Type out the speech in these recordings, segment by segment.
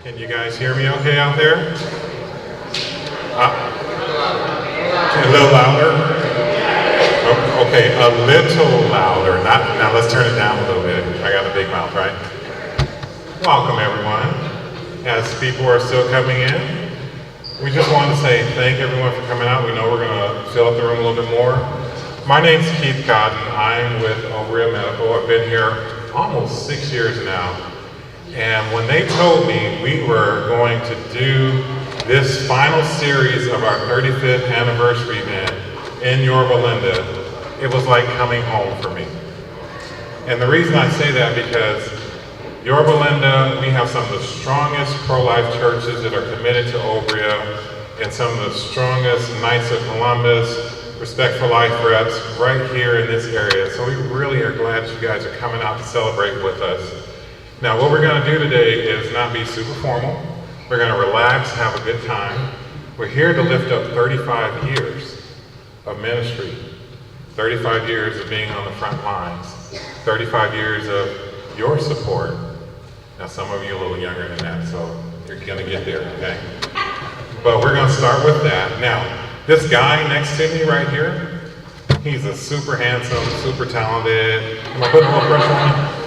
Can you guys hear me okay out there? A little louder? Okay, a little louder. Now let's turn it down a little bit. I got a big mouth, right? Welcome everyone. As people are still coming in, we just wanted to say thank everyone for coming out. We know we're going to fill up the room a little bit more. My name's Keith Cotton. I'm with Obria Medical. I've been here almost 6 years now. And when they told me we were going to do this final series of our 35th anniversary event in Yorba Linda, it was like coming home for me. And the reason I say that because Yorba Linda, we have some of the strongest pro-life churches that are committed to Obria and some of the strongest Knights of Columbus, Respect for Life reps right here in this area. So we really are glad that you guys are coming out to celebrate with us. Now what we're going to do today is not be super formal. We're going to relax, have a good time. We're here to lift up 35 years of ministry, 35 years of being on the front lines, 35 years of your support. Now some of you are a little younger than that, so you're going to get there, okay? But we're going to start with that. Now, this guy next to me right here, he's a super handsome, super talented. Am I putting a little pressure on him?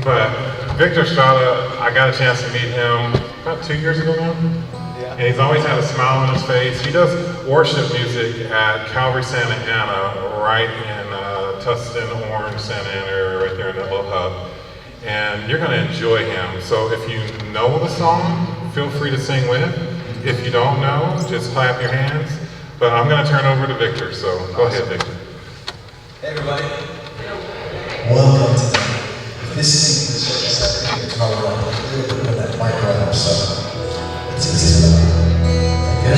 But Victor Estrada, I got a chance to meet him about 2 years ago now. Yeah. And he's always had a smile on his face. He does worship music at Calvary Santa Ana, right in Tustin, Orange, Santa Ana, right there in that little hub. And you're going to enjoy him. So if you know the song, feel free to sing with. If you don't know, just clap your hands. But I'm going to turn over to Victor, so go ahead, Victor. Hey everybody. Welcome to this is the service that we're going to talk about a little bit of that mic right up, so it's easy. Okay?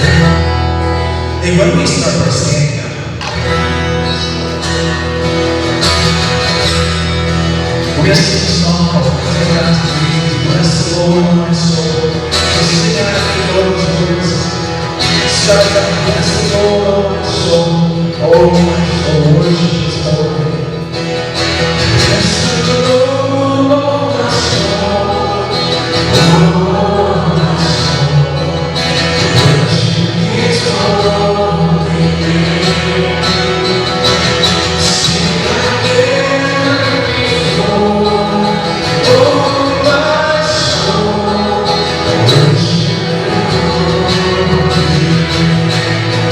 Hey, when we start by standing up, we're going to sing a song called Bless the Lord, my soul. We'll sing out the Lord's words. Start out, bless the Lord, my soul. Oh, my soul, worship His holy name. Bless the Lord, my soul. Oh, my soul, worship His holy name. Sing like never before. Oh, my soul, worship His holy name.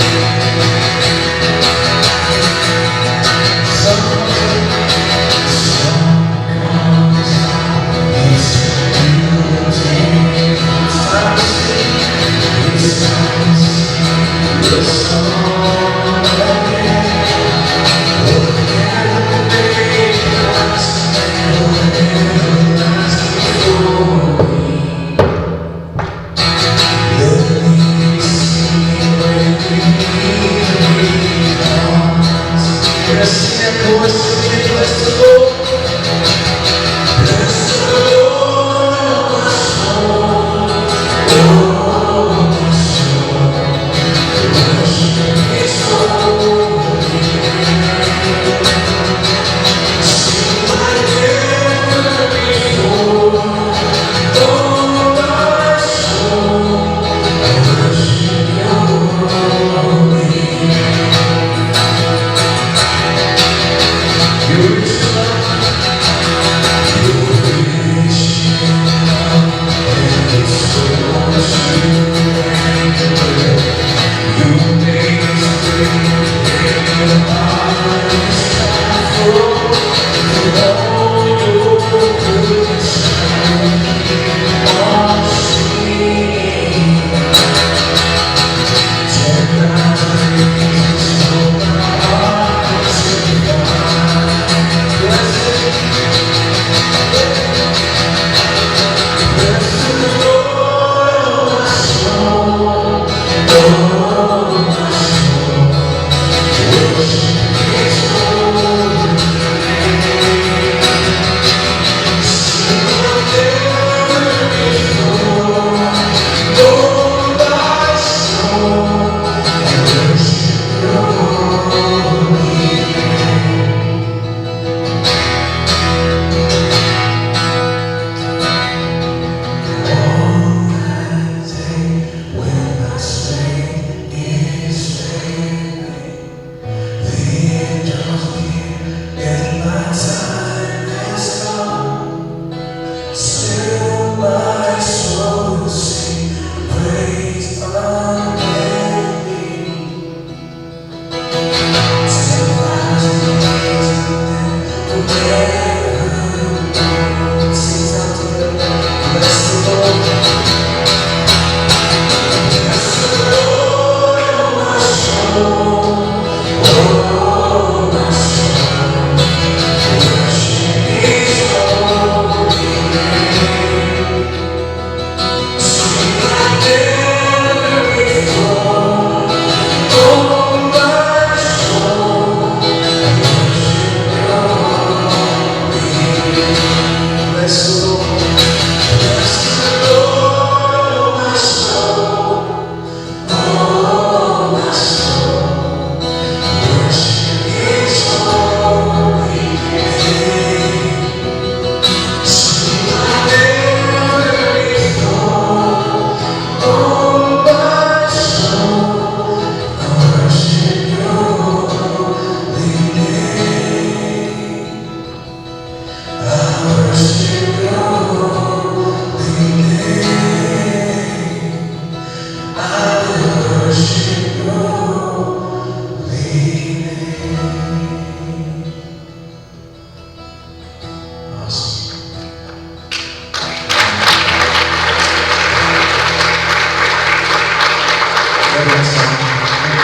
celebrate song.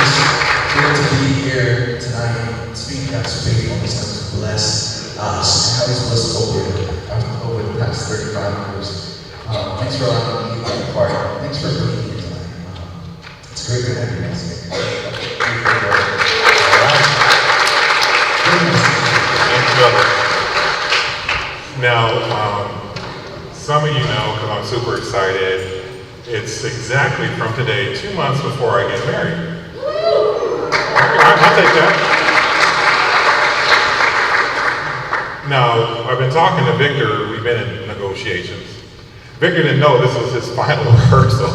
It's good to be here tonight. Speaking of faithfulness, how He's blessed us, how He's blessed over the past 35 years. Thanks for allowing me to be a part. Thanks for being here tonight. It's great to have you guys here. Thanks, brother. Now, some of you know, because I'm super excited, it's exactly from today, 2 months before I get married. I'll take that. Now, I've been talking to Victor, we've been in negotiations. Victor didn't know this was his final rehearsal.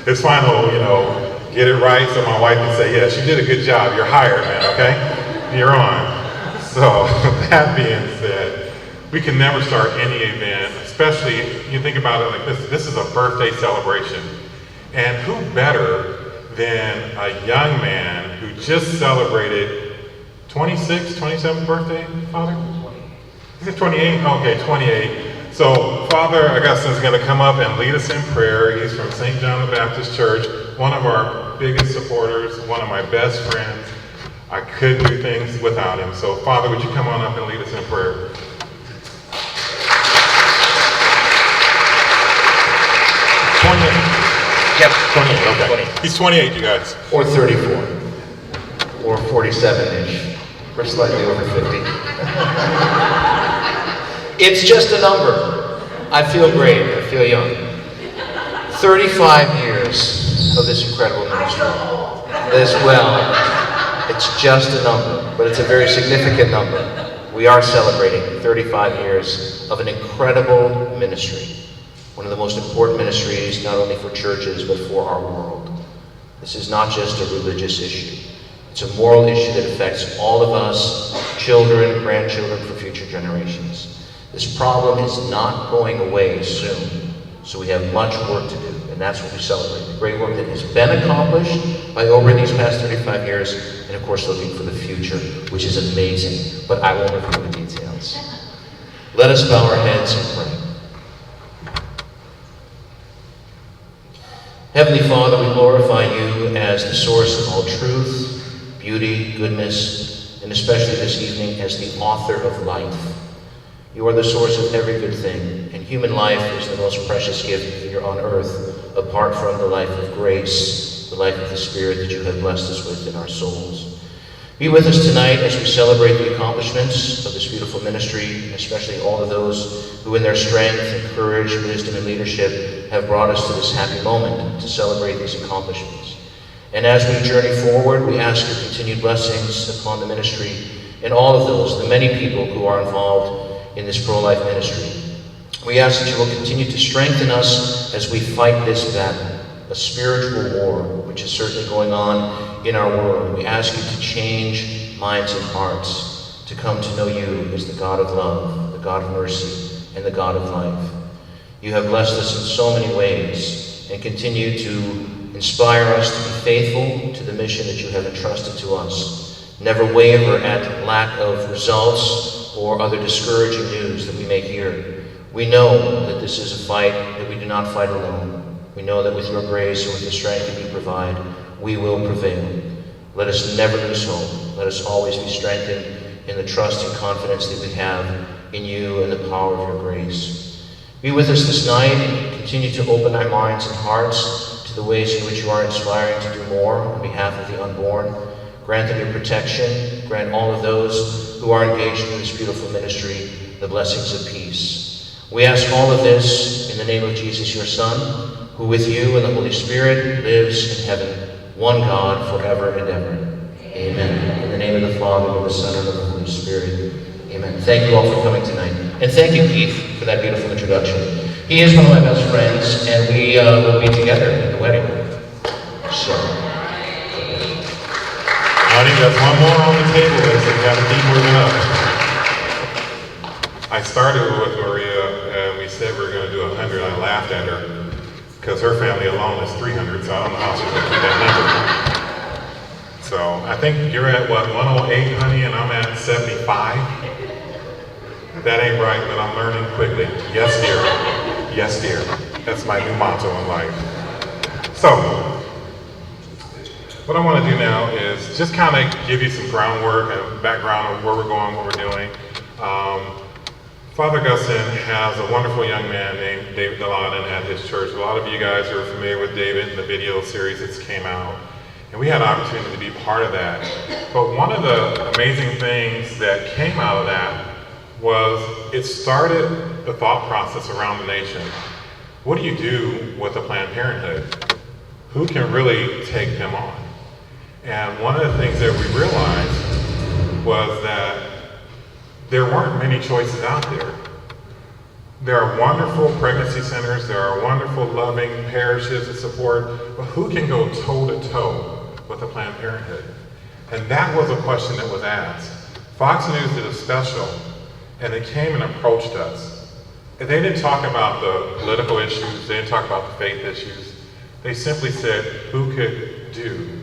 His final, get it right so my wife can say, yes, you did a good job, you're hired, man, okay? You're on. So, that being said, we can never start any event, especially you think about it like this. This is a birthday celebration. And who better than a young man who just celebrated 27th birthday, Father? Is it 28? Okay, 28. So Father Augustine's going to come up and lead us in prayer. He's from St. John the Baptist Church, one of our biggest supporters, one of my best friends. I couldn't do things without him. So Father, would you come on up and lead us in prayer? Yep. 28, okay. 20. He's 28, you guys. Or 34. Or 47-ish. We're slightly over 50. It's just a number. I feel great. I feel young. 35 years of this incredible ministry. As well, it's just a number, but it's a very significant number. We are celebrating 35 years of an incredible ministry. One of the most important ministries, not only for churches, but for our world. This is not just a religious issue. It's a moral issue that affects all of us, children, grandchildren, for future generations. This problem is not going away soon, so we have much work to do, and that's what we celebrate. The great work that has been accomplished by Obria these past 35 years, and of course looking for the future, which is amazing, but I won't reveal the details. Let us bow our heads and pray. Heavenly Father, we glorify you as the source of all truth, beauty, goodness, and especially this evening as the author of life. You are the source of every good thing, and human life is the most precious gift here on earth, apart from the life of grace, the life of the Spirit that you have blessed us with in our souls. Be with us tonight as we celebrate the accomplishments of this beautiful ministry, especially all of those who in their strength and courage, wisdom, and leadership have brought us to this happy moment to celebrate these accomplishments. And as we journey forward, we ask your continued blessings upon the ministry and all of those, the many people who are involved in this pro-life ministry. We ask that you will continue to strengthen us as we fight this battle, a spiritual war, which is certainly going on in our world. We ask you to change minds and hearts, to come to know you as the God of love, the God of mercy, and the God of life. You have blessed us in so many ways, and continue to inspire us to be faithful to the mission that you have entrusted to us. Never waver at lack of results or other discouraging news that we may hear. We know that this is a fight that we do not fight alone. We know that with your grace and with the strength that you provide, we will prevail. Let us never lose hope. Let us always be strengthened in the trust and confidence that we have in you and the power of your grace. Be with us this night and continue to open our minds and hearts to the ways in which you are inspiring to do more on behalf of the unborn. Grant them your protection. Grant all of those who are engaged in this beautiful ministry the blessings of peace. We ask all of this in the name of Jesus, your Son, who with you and the Holy Spirit lives in heaven, one God forever and ever. Amen. In the name of the Father, and of the Son, and of the Holy Spirit. Amen. Thank you all for coming tonight. And thank you, Keith, for that beautiful introduction. He is one of my best friends, and we will be together at the wedding. So, Honey, there's one more on the table that we got to keep moving up. I started with Maria, and we said we were going to do 100. I laughed at her because her family alone is 300, so I don't know how she's going to keep that number. So I think you're at, what, 108, honey, and I'm at 75? That ain't right, but I'm learning quickly. Yes, dear. Yes, dear. That's my new motto in life. So, What I want to do now is just kind of give you some groundwork and background of where we're going, what we're doing. Father Gustin has a wonderful young man named David Deladen at his church. A lot of you guys are familiar with David and the video series that's came out. And we had an opportunity to be part of that. But one of the amazing things that came out of that was it started the thought process around the nation. What do you do with a Planned Parenthood? Who can really take them on? And one of the things that we realized was that there weren't many choices out there. There are wonderful pregnancy centers, there are wonderful loving parishes that support, but who can go toe-to-toe with a Planned Parenthood? And that was a question that was asked. Fox News did a special, and they came and approached us. And they didn't talk about the political issues, they didn't talk about the faith issues. They simply said, who could do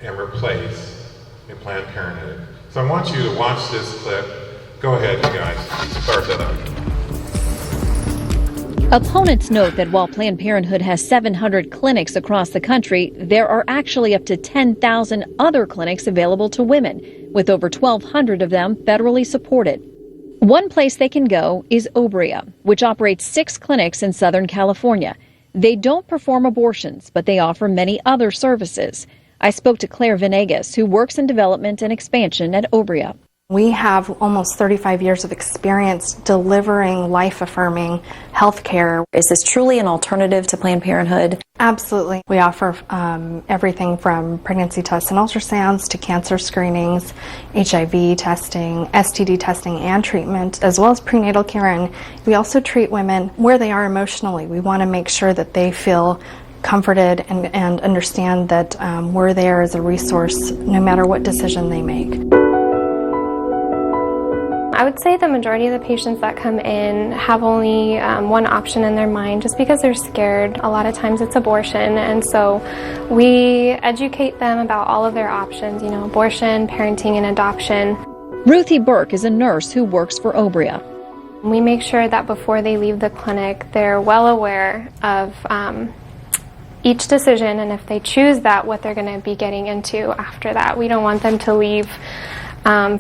and replace a Planned Parenthood? So I want you to watch this clip. Go ahead, you guys, start that up. Opponents note that while Planned Parenthood has 700 clinics across the country, there are actually up to 10,000 other clinics available to women, with over 1,200 of them federally supported. One place they can go is Obria, which operates 6 clinics in Southern California. They don't perform abortions, but they offer many other services. I spoke to Claire Venegas, who works in development and expansion at Obria. We have almost 35 years of experience delivering life-affirming health care. Is this truly an alternative to Planned Parenthood? Absolutely. We offer everything from pregnancy tests and ultrasounds to cancer screenings, HIV testing, STD testing and treatment, as well as prenatal care. And we also treat women where they are emotionally. We want to make sure that they feel comforted and understand that we're there as a resource no matter what decision they make. I would say the majority of the patients that come in have only one option in their mind just because they're scared. A lot of times it's abortion, and so we educate them about all of their options, abortion, parenting, and adoption. Ruthie Burke is a nurse who works for Obria. We make sure that before they leave the clinic, they're well aware of each decision, and if they choose that, what they're going to be getting into after that. We don't want them to leave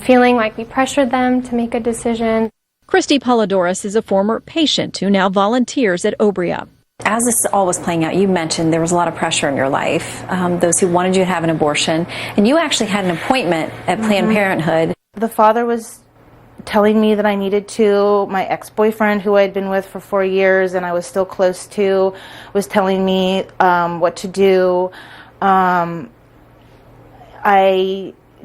feeling like we pressured them to make a decision. Christy Polidorus is a former patient who now volunteers at Obria. As this all was playing out, you mentioned there was a lot of pressure in your life, those who wanted you to have an abortion, and you actually had an appointment at Planned Parenthood. The father was telling me that I needed to. My ex-boyfriend, who I had been with for 4 years and I was still close to, was telling me what to do. I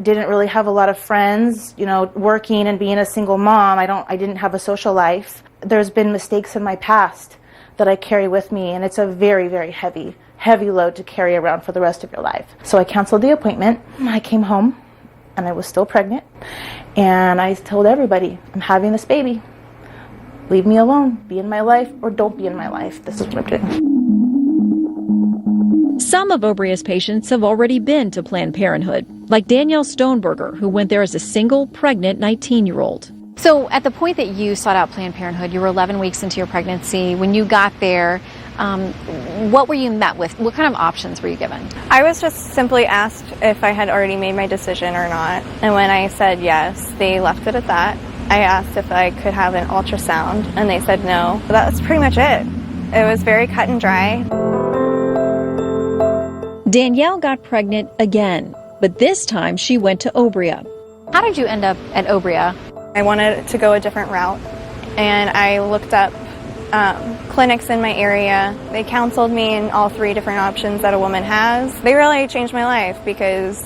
didn't really have a lot of friends, working and being a single mom. I didn't have a social life. There's been mistakes in my past that I carry with me, and it's a very, very heavy load to carry around for the rest of your life. So I canceled the appointment. I came home and I was still pregnant, and I told everybody, I'm having this baby. Leave me alone. Be in my life or don't be in my life. This is what I'm doing. Some of Obria's patients have already been to Planned Parenthood, like Danielle Stoneberger, who went there as a single, pregnant 19-year-old. So at the point that you sought out Planned Parenthood, you were 11 weeks into your pregnancy. When you got there, what were you met with? What kind of options were you given? I was just simply asked if I had already made my decision or not. And when I said yes, they left it at that. I asked if I could have an ultrasound, and they said no. But that was pretty much it. It was very cut and dry. Danielle got pregnant again, but this time she went to Obria. How did you end up at Obria? I wanted to go a different route, and I looked up clinics in my area. They counseled me in all 3 different options that a woman has. They really changed my life because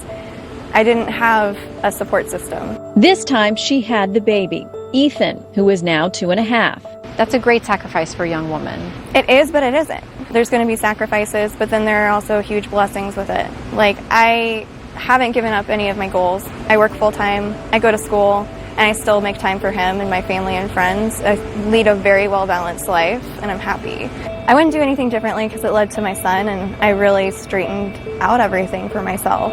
I didn't have a support system. This time she had the baby, Ethan, who is now 2.5. That's a great sacrifice for a young woman. It is, but it isn't. There's going to be sacrifices, but then there are also huge blessings with it. Like, I haven't given up any of my goals. I work full-time, I go to school, and I still make time for him and my family and friends. I lead a very well-balanced life, and I'm happy. I wouldn't do anything differently because it led to my son, and I really straightened out everything for myself.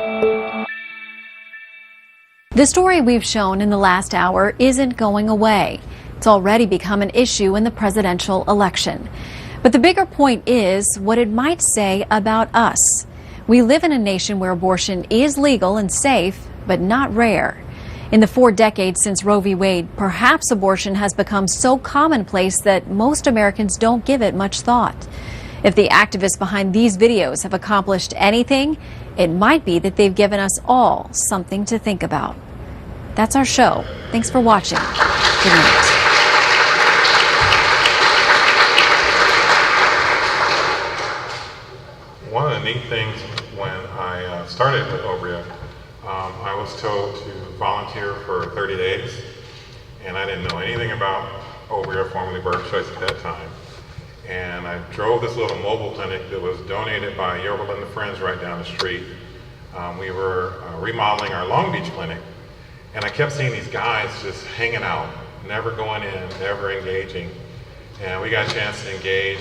The story we've shown in the last hour isn't going away. It's already become an issue in the presidential election. But the bigger point is what it might say about us. We live in a nation where abortion is legal and safe, but not rare. In the 4 decades since Roe v. Wade, perhaps abortion has become so commonplace that most Americans don't give it much thought. If the activists behind these videos have accomplished anything, it might be that they've given us all something to think about. That's our show. Thanks for watching. Good night. One of the neat things when I started with Obria, I was told to volunteer for 30 days, and I didn't know anything about Obria, formerly Birth Choice at that time. And I drove this little mobile clinic that was donated by Yeovil and the Friends right down the street. We were remodeling our Long Beach clinic, and I kept seeing these guys just hanging out, never going in, never engaging. And we got a chance to engage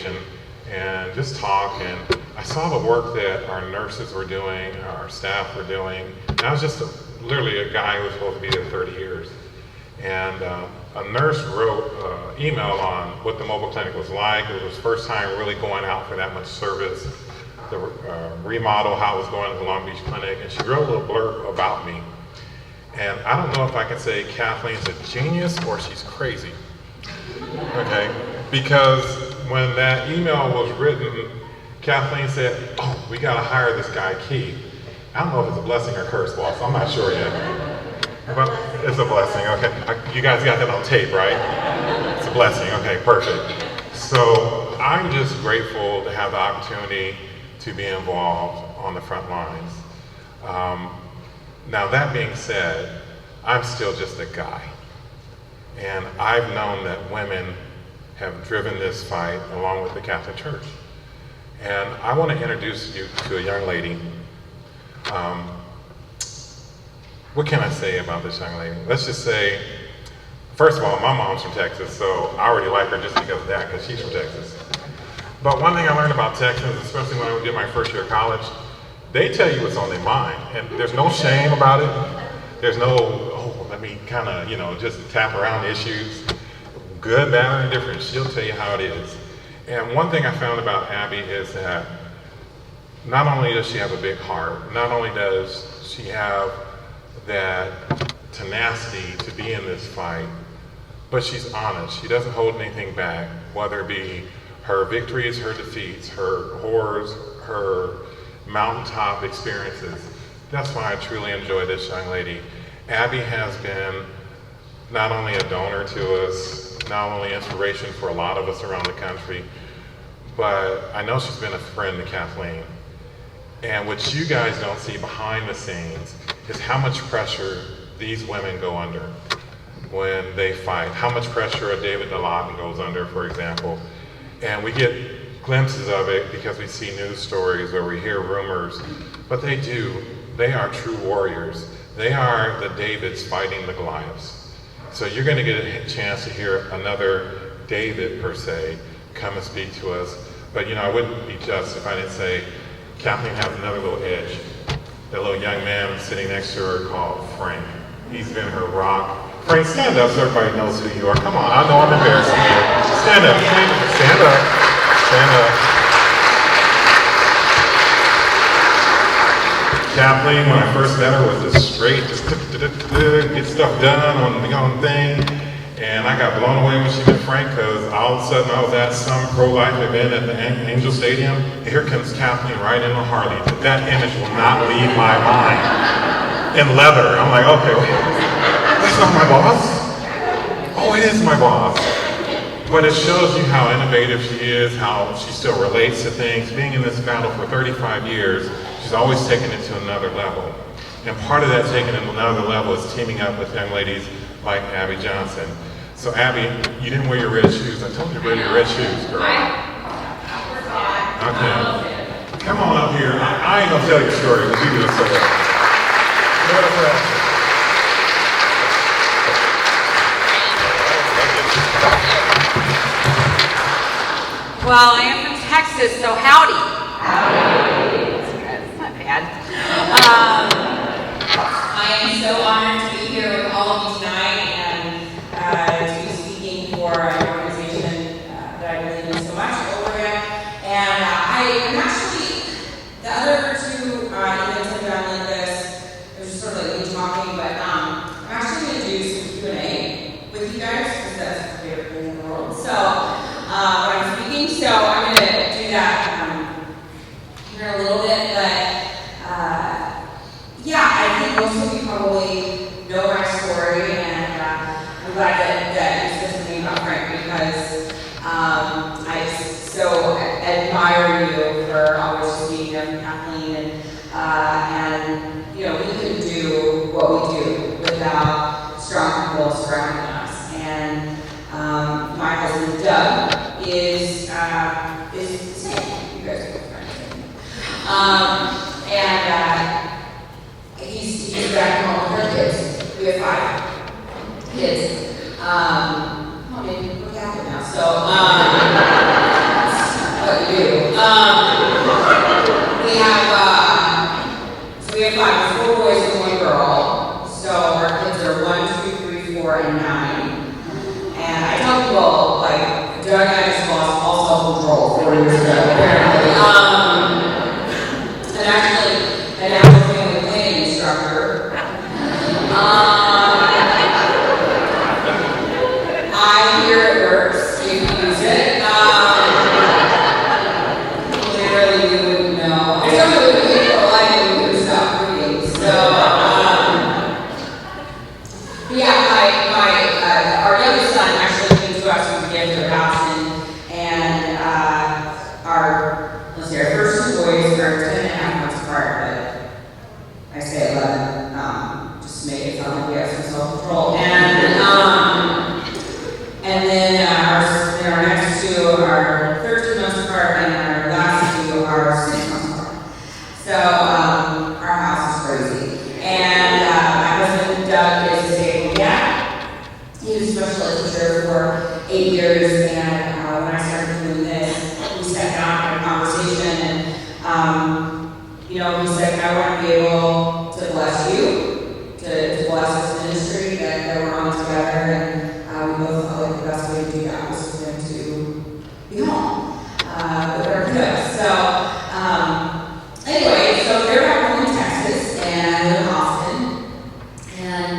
and just talk, and I saw the work that our nurses were doing, our staff were doing. And I was just literally a guy who was supposed to be there 30 years. And a nurse wrote an email on what the mobile clinic was like. It was the first time really going out for that much service, the remodel, how it was going to the Long Beach clinic, and she wrote a little blurb about me. And I don't know if I can say Kathleen's a genius or she's crazy, okay? Because when that email was written, Kathleen said, oh, we gotta hire this guy, Keith. I don't know if it's a blessing or curse, boss, I'm not sure yet. But it's a blessing, okay. You guys got that on tape, right? It's a blessing, okay, perfect. So I'm just grateful to have the opportunity to be involved on the front lines. Now that being said, I'm still just a guy. And I've known that women have driven this fight along with the Catholic Church. And I want to introduce you to a young lady. What can I say about this young lady? Let's just say, first of all, my mom's from Texas, so I already like her just because of that, because she's from Texas. But one thing I learned about Texans, especially when I did my first year of college, they tell you what's on their mind, and there's no shame about it. There's no, oh, let me kind of, just tap around the issues. Good, bad, or indifferent, she'll tell you how it is. And one thing I found about Abby is that not only does she have a big heart, not only does she have that tenacity to be in this fight, but she's honest. She doesn't hold anything back, whether it be her victories, her defeats, her horrors, her mountaintop experiences. That's why I truly enjoy this young lady. Abby has been not only a donor to us, not only inspiration for a lot of us around the country, but I know she's been a friend to Kathleen. And what you guys don't see behind the scenes is how much pressure these women go under when they fight, how much pressure a David DeLawton goes under, for example. And we get glimpses of it because we see news stories or we hear rumors, but they are true warriors. They are the Davids fighting the Goliaths. So you're gonna get a chance to hear another David, per se, come and speak to us. But I wouldn't be just if I didn't say, Kathleen has another little edge. That little young man sitting next to her called Frank. He's been her rock. Frank, stand up so everybody knows who you are. Come on, I know I'm embarrassing you. Stand up, stand up, stand up. Kathleen, when I first met her, was this straight, just get stuff done on the own thing. And I got blown away when she met Frank, because all of a sudden I was at some pro-life event at the Angel Stadium, and here comes Kathleen riding in a Harley. That image will not leave my mind. In leather. I'm like, okay, wait, that's not my boss. Oh, it is my boss. But it shows you how innovative she is, how she still relates to things. Being in this battle for 35 years, she's always taken it to another level. And part of that taking it to another level is teaming up with young ladies like Abby Johnson. So Abby, you didn't wear your red shoes. I told you to wear your red shoes, girl. Okay. Come on up here. I ain't gonna tell your story because you do it so well. Well, I am from Texas, so howdy. Howdy. That's not bad. I am so honored to be here with all of you tonight and to be speaking for an organization that I believe in so much, Obria. And I am actually, the other two here in a little bit, but yeah, I think most of you probably know my story, and I'm glad that you said something about Frank, because I so admire you for always just being there for Kathleen, and you know, we couldn't do what we do without strong people surrounding us. And my husband Doug is the same. You guys are friends. He's back home with our kids. We have 5 kids. Maybe we're Catholic now, so what you do. We have 4 boys and 1 girl. So our kids are 1, 2, 3, 4, and 9. And I tell people, like, Doug and I just lost all self-control 4 years ago, apparently. And actually, an actual family planning instructor. I hear it works if you use it. Clearly, you wouldn't know. I don't know if people like it when you stop reading. So, yeah, our youngest son actually came to us with a gift of adoption, and our first 2 boys are 10.5 months apart, but I say 11, just to make it sound like we have some self-control. And then our next 2 are 13 months apart, and our last 2 are 6 months apart. So our house is crazy. And my husband Doug is a stay-at-home dad. He was a special ed teacher for 8 years, and when I started doing this, we sat down and had a conversation, and you know, he said, I want to be able to bless you, to bless this ministry that we're on together, and we both felt like the best way to do that was for him to be home with our kids. So anyway, so they're back home in Texas and in Austin, and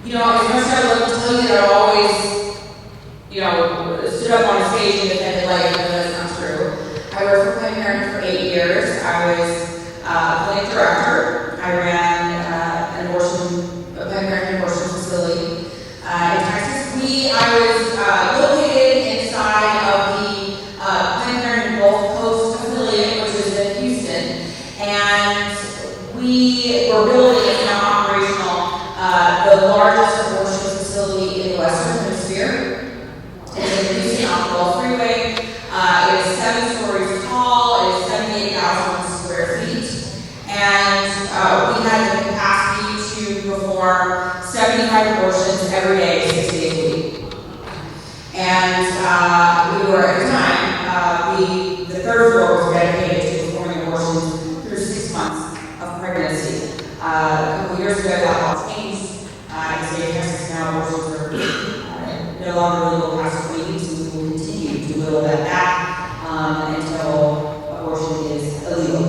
you know, as much as I love to tell you that I've always, you know, stood up on a stage and defended like, no, that's not true. I worked for Planned Parenthood for 8 years. I was clinic director. I ran an Planned Parenthood abortion facility in Texas. I was located inside of the Planned Parenthood Gulf Coast affiliate, which is in Houston, and we were building, it's now operational, the largest abortion facility in the Western Hemisphere. It's in Houston off the Gulf Freeway. It is 7 stories tall. It is 78,000 square feet, and we had the capacity to perform 75 abortions every day, 6 days a week. And we were at the time, the 3rd floor was dedicated to performing abortions through 6 months of pregnancy. A couple years ago, that all changed. In the state of Texas now, abortions are no longer legal past 20 weeks, and we will continue to whittle that back until abortion is illegal.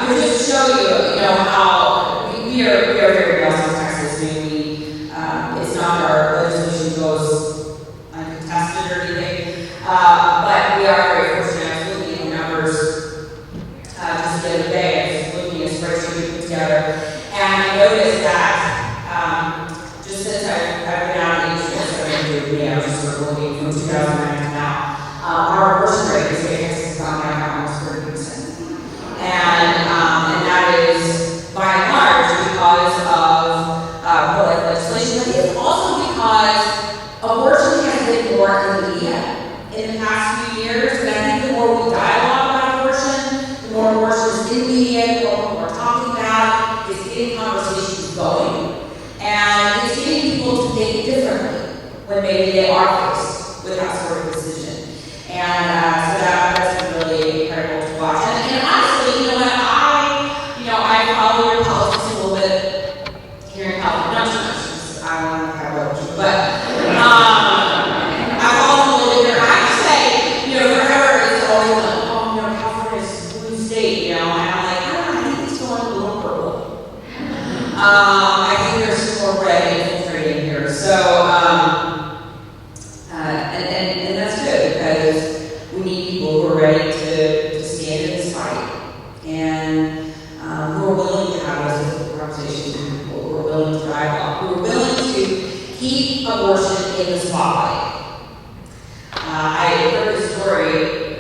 To just show you, you know, how we are very blessed in Texas. I mean, it's not our legislation goes uncontested or anything, but we are very fortunate. I was looking at the numbers just the other day. I was looking at a spreadsheet we put together, and I noticed that just since I've been out of the industry, I was just sort of looking from 2009 to now, our abortion rate in the state of Texas has gone down by almost 30%. And that is by and large because of pro-life legislation. I think it's also because abortion has been more in the media in the past few years, and I think the more we dialogue about abortion, the more abortion is in the media, the more people are talking about it, it's getting conversations going, and it's getting people to think differently when maybe they are faced with that sort of decision. And so that's been really incredible to watch. And honestly, you know what, I follow your politics a little bit here in California. Not too much, I don't want to have a but I follow a little bit here. I have to say, you know, forever it's always like, oh, you know, California's a blue state, you know, and I'm like, I don't know, I think it's going a little purple. I think there's some more red infiltrating willing to dialogue, who were willing to keep abortion in the spotlight. I heard a story,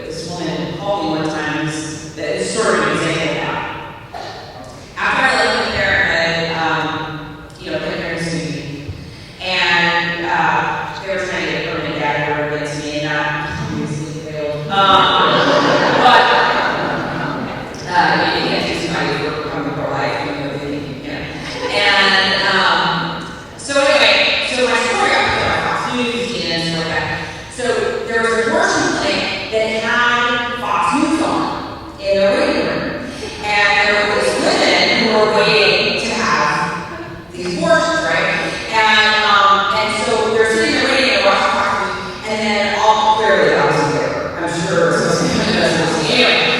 this woman called me one time, that is sort of an example of that. After I left Planned Parenthood, Planned Parenthood sued me, and they were trying to get a permanent gag order against me, and that obviously failed. But you can't sue somebody for becoming pro-life, So anyway, so my story got put on Fox News and stuff like that. So there was an abortion clinic that had Fox News on in the waiting room. And there were these women who were waiting to have these abortions, right? And so they're sitting there waiting and watching Fox News, and then all clearly I was there. I'm sure someone doesn't see anyway.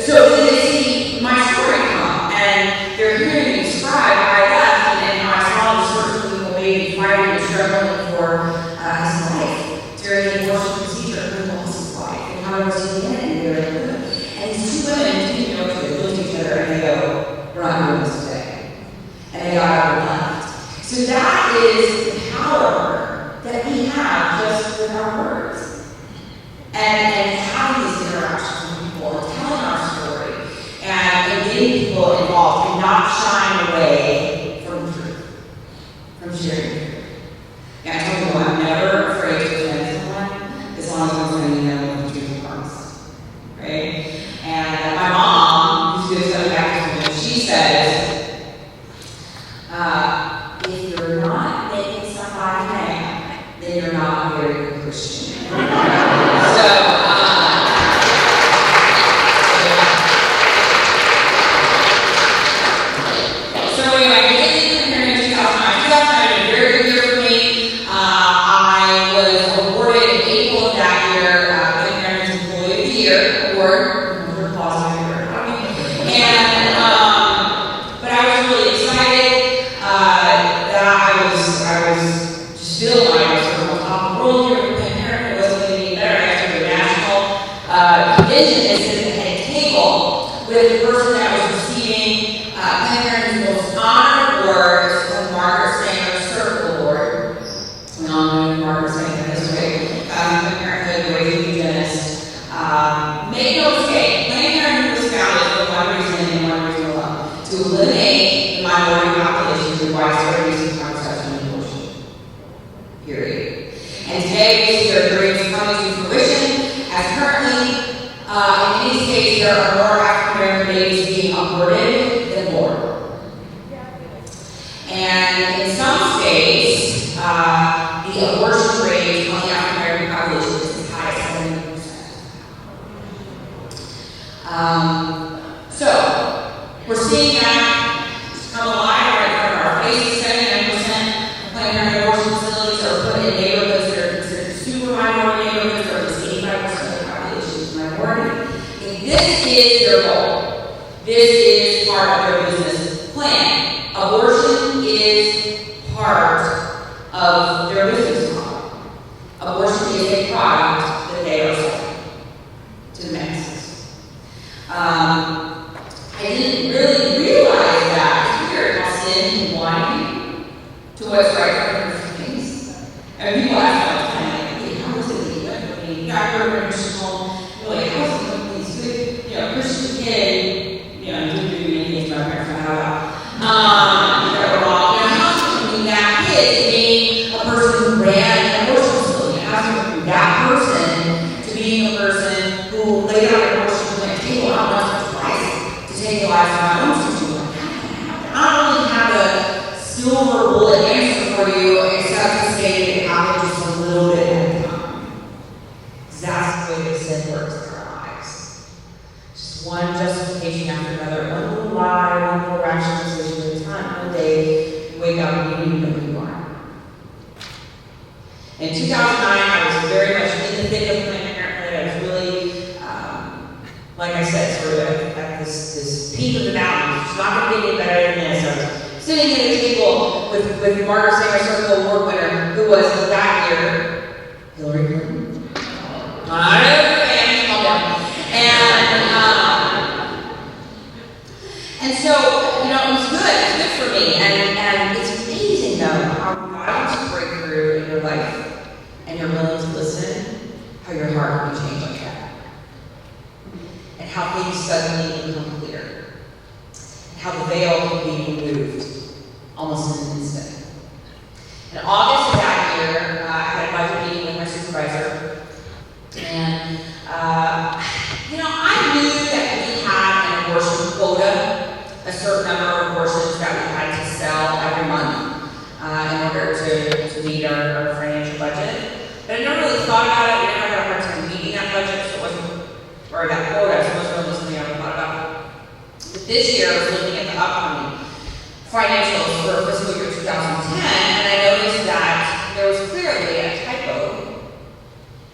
So then they see my story come, and they're hearing me describe how I left, and how I saw this first little baby fighting and struggling for his life during the abortion procedure, and he lost his life, and how I was doing it, and they were good. And these two women didn't know each other, looked at each other, and they go, "We're not doing this today." And they got up and left. So that is the power that we have just with our words. And having these interactions with people, and telling our story, and getting people involved, and not shying away from the truth, from sharing the truth. And I told you, I'm never afraid to offend someone, as long as I'm letting you know what the truth comes. Right? And my mom, who's a Southern Baptist woman, she says, if you're not making somebody mad, then you're not a very good Christian. So anyway, I did the parent in 2009. 2009 had a very good year for me. I was awarded in April of that year Planned Parenthood's Employee of the Year award. But I was really excited that I was just feeling like I was sort of on top of the world here with Planned Parenthood. It wasn't getting any better. I had to go to a national convention and sit at the head table with the person that was receiving Planned Parenthood's most honored award. It's called Margaret Sanger Circle Award. We all know Margaret Sanger this way. Planned Parenthood, the way eugenist. Make no mistake, Planned Parenthood was founded for one reason and one reason alone: to eliminate the minority population through widespread use of contraception and abortion. Period. And today we see their dreams coming to fruition, as currently in many states there are more African American babies being aborted than born. And in some states, the abortion rate on the African American population is as high as 70%. So we're seeing that come alive right in front of our faces. 79% of Planned Parenthood abortion facilities are put in neighborhoods that are considered super minority neighborhoods, or at least 85% of the population is minority. And this is their goal. This is part of their business plan. Abortion is part of their business model. Abortion is a product that they are selling to the masses. I didn't really realize that here how sin can blind you to what's right for different things. And people ask me all the time, like, how is it that you went from being a grew up in a Christian home? You're like, how is it that these good, Christian kid, didn't do anything to my parents found out about? That were wrong. How is it from that kid to being a person who ran an abortion facility? How is it from that person to being a person who laid out an abortion clinic table out once or twice to take the lives of my own children? I don't really have a silver bullet answer for you, except to say that it happened just a little bit at a time. Because that's the way that sin works in our lives. Just one justification after another, one little lie, one little rationalization at a time. One day you wake up and you don't even know who you are. In 2009, I was very much in the thick of Planned Parenthood. I was really, like I said, sort of at this peak of the mountain. It's not going to get any better than this. I was sitting at a table with Margaret Sanger Circle Award winner, who was that year Hillary Clinton. I know, calm down. And so, it was good. me. And it's amazing though how God wants to break through in your life and you're willing to listen, how your heart can be changed like that. And how things suddenly become clear. And how the veil can be removed almost in an instant. In August of that year, I had a budget meeting with my supervisor. And, I knew that we had an abortion quota, a certain number of abortions that we had to sell every month in order to meet our financial budget. But I never really thought about it. We never had a hard time meeting that budget, so it wasn't, or that quota, so it wasn't really something I ever thought about. But this year, I was looking at the upcoming financials for fiscal year 2010, and I noticed that there was clearly a typo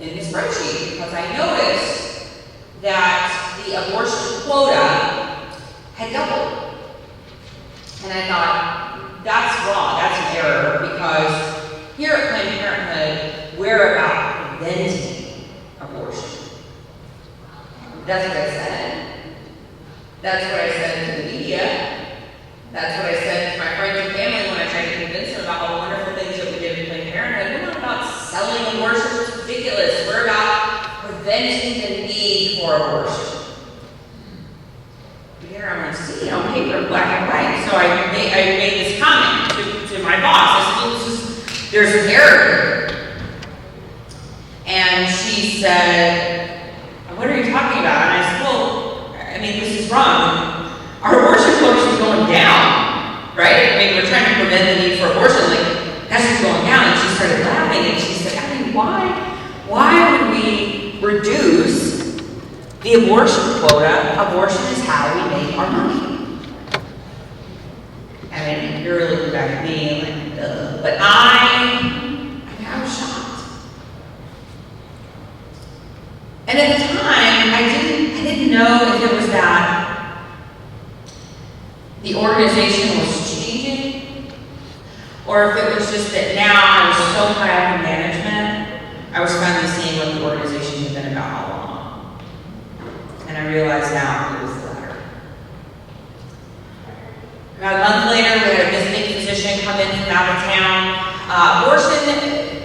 in the spreadsheet, because I noticed that the abortion quota had doubled. And I thought, that's wrong, that's an error, because here at Planned Parenthood, we're about preventing abortion. That's what I said. That's what I said to the media. That's what I said to my friends and family when I tried to convince them about all the wonderful things that we did in Planned Parenthood. We're not about selling abortion, it's ridiculous. We're about preventing the need for abortion. But here I'm like, see, on paper, black and white. So I made this comment to my boss. I said, there's an error here. And she said, what are you talking about? And I said, well, this is wrong. Our abortion quota is going down, right? We're trying to prevent the need for abortion. Like, that's just going down. And she started laughing and she said, why would we reduce the abortion quota? Abortion is how we make our money. And you're looking back at me like, ugh. But I was shocked. And at the time, I didn't know if it was that the organization was changing, or if it was just that now I was so high up in management, I was finally seeing what the organization had been about all along. And I realized now it was the latter. About a month later, we had a visiting physician come in from out of town. Abortion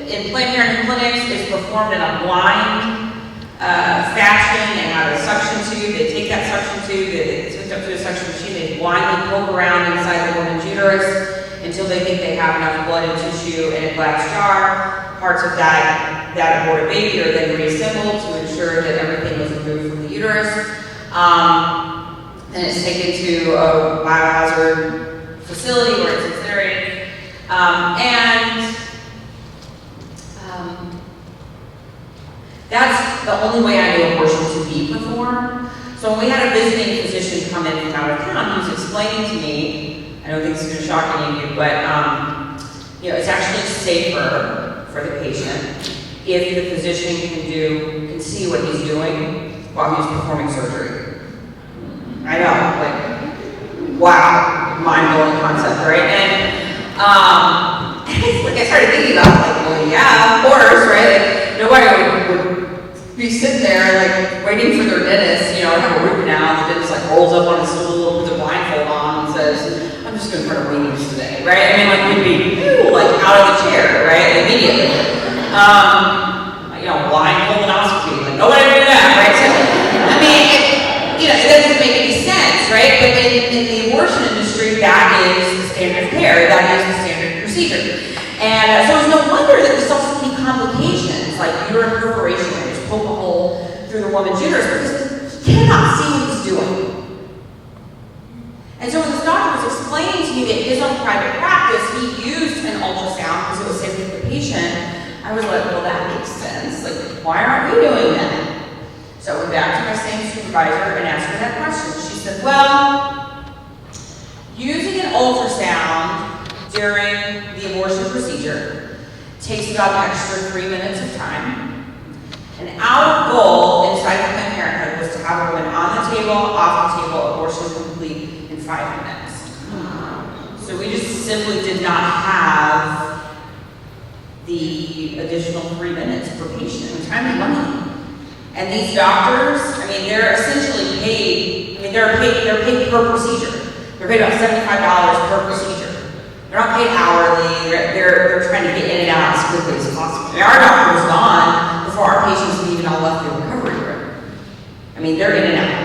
in Planned Parenthood clinics is performed in a blind fashion. They have a suction tube. They take that suction tube, it's hooked up to a suction machine. They blindly poke around inside the woman's uterus until they think they have enough blood and tissue in a glass jar. Parts of that aborted baby are then reassembled to ensure that everything was removed from the uterus. And it's taken to a biohazard facility where it's incinerated. That's the only way I knew abortion to be performed. So when we had a visiting physician come in from out of town, he was explaining to me, I don't think this is going to shock any of you, but it's actually safer for the patient if the physician can see what he's doing while he's performing surgery. I know, like, wow, mind-blowing concept, right? And I started thinking about, well, yeah, of course, right? Like, nobody would be sitting there, like, waiting for their dentist, have a root canal. The dentist, rolls up on his stool, puts a blindfold on, and says, I'm just going to put a weenies today, right? We'd be, out of the chair, right, immediately. Blind colonoscopy, nobody would do that, right? So, it doesn't make any sense, right? But in the abortion industry, that is the standard of care, that is the standard procedure. And so it's no wonder that we saw so many complications, like uterine perforation, where you just poke a hole through the woman's uterus, because he cannot see what he's doing. And so when this doctor was explaining to me that his own private practice, he used an ultrasound because it was safe for the patient, I was like, well, that makes sense. Like, why aren't we doing that? So I went back to my same supervisor and asked her that question. She said, well, using an ultrasound during the abortion procedure takes about an extra 3 minutes of time. And our goal inside of Planned Parenthood was to have a woman on the table, off the table, abortion complete in 5 minutes. So we just simply did not have the additional 3 minutes per patient. Time and money. And these doctors, they're essentially paid, they're paid per procedure. They're paid about $75 per procedure. trying to get in and out as quickly as possible. And our doctor was gone before our patients had even all left the recovery room. I mean, they're in and out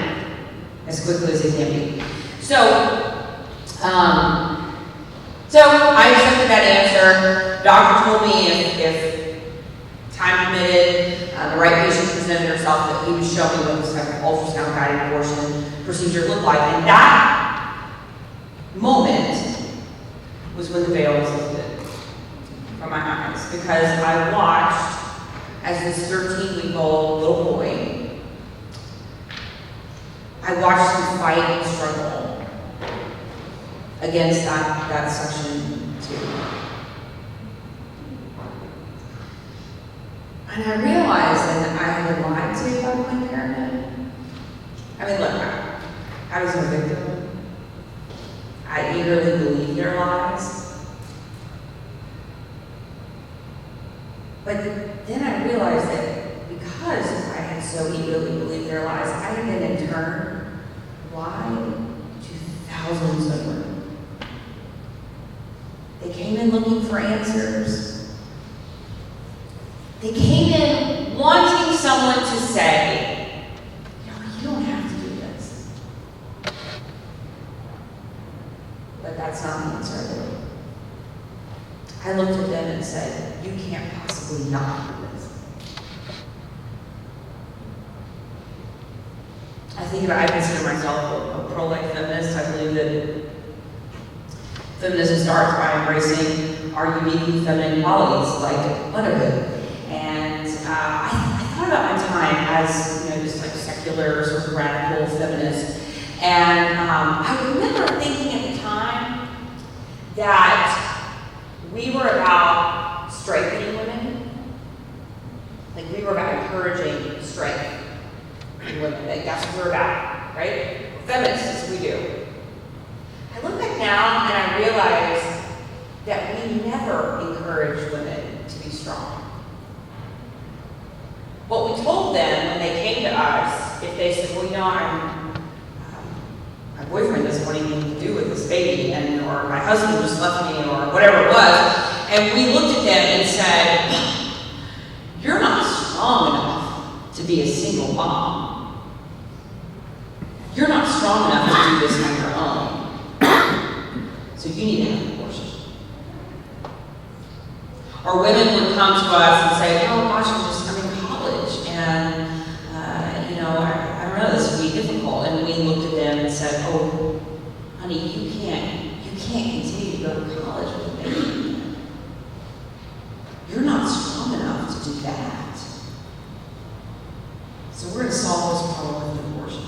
as quickly as they can be. So I accepted that answer. Doctor told me if time permitted, the right patient presented herself, that he would show me what this type of ultrasound guided abortion procedure looked like. And that moment was when the veil was lifted from my eyes, because I watched as this 13-week-old little boy, I watched him fight and struggle against that Section 2. And I realized that I had been lied to by Planned Parenthood. I mean, look, I was a victim. I eagerly believed their lies. But then I realized that because I had so eagerly believed their lies, I had been in turn lied to thousands of women. They came in looking for answers. They came in wanting someone to say, you don't have to do this. But that's not the answer. I looked at them and said, you can't possibly not do this. I consider myself a pro-life feminist. I believe that feminism starts by embracing our uniquely feminine qualities like motherhood. And I thought about my time as, just like secular, sort of radical feminist. And I remember thinking at the time that we were about strengthening women. Like, we were about encouraging strength in women. Like, that's what we're about, right? Feminists, we do. I look back now and I realize that we never encourage women to be strong. What we told them when they came to us, if they said, well, my boyfriend doesn't want anything to do with this baby, or my husband just left me, or whatever it was, and we looked at them and said, you're not strong enough to be a single mom. You're not strong enough to do this on your own. So you need to have an abortion. Or women would come to us and say, oh gosh, I'm in college, and I don't know, this would be difficult. And we looked at them and said, oh, honey, you can't continue to go to college with a baby. You're not strong enough to do that. So we're going to solve this problem with abortion.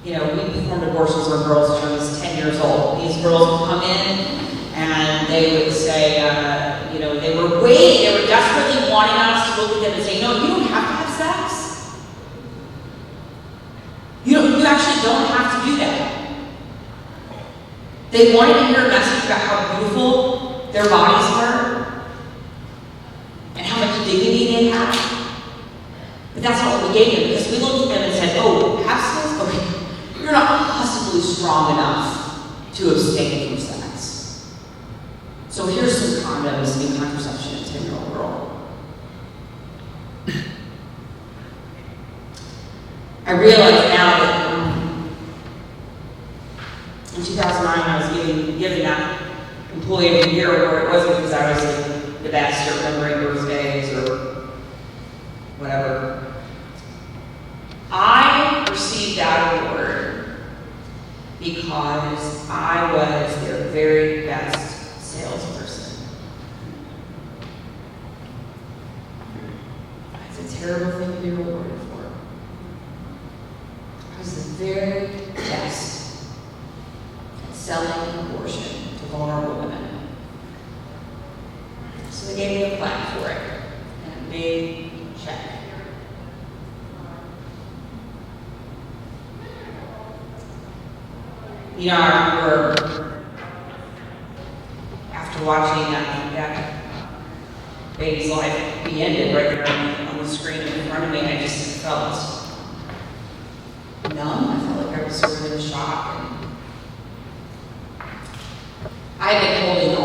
We performed abortions on girls as young as 10 years old. These girls would come in and they would say, they were waiting, they were desperately wanting us to look at them and say, no, you don't have to have sex. You actually don't have to do that. They wanted to hear a message about how beautiful their bodies were and how much dignity they had. But that's not what we gave them, because we looked at them and said, oh, have sex? Okay, you're not possibly strong enough to abstain from sex. So here's some condoms and contraception in a 10-year-old girl. I realize now that in 2009 I was given that Employee of the Year award. It wasn't because I was the best at remembering birthdays or whatever. I received that award because I was their very best salesperson. It's a terrible thing to be rewarded for. I was the very best at selling abortion to vulnerable women. So they gave me a plaque for it and a big check. I remember after watching that baby's life be ended right there on the screen in front of me, I just felt numb. I felt like I was sort of in shock. I had been holding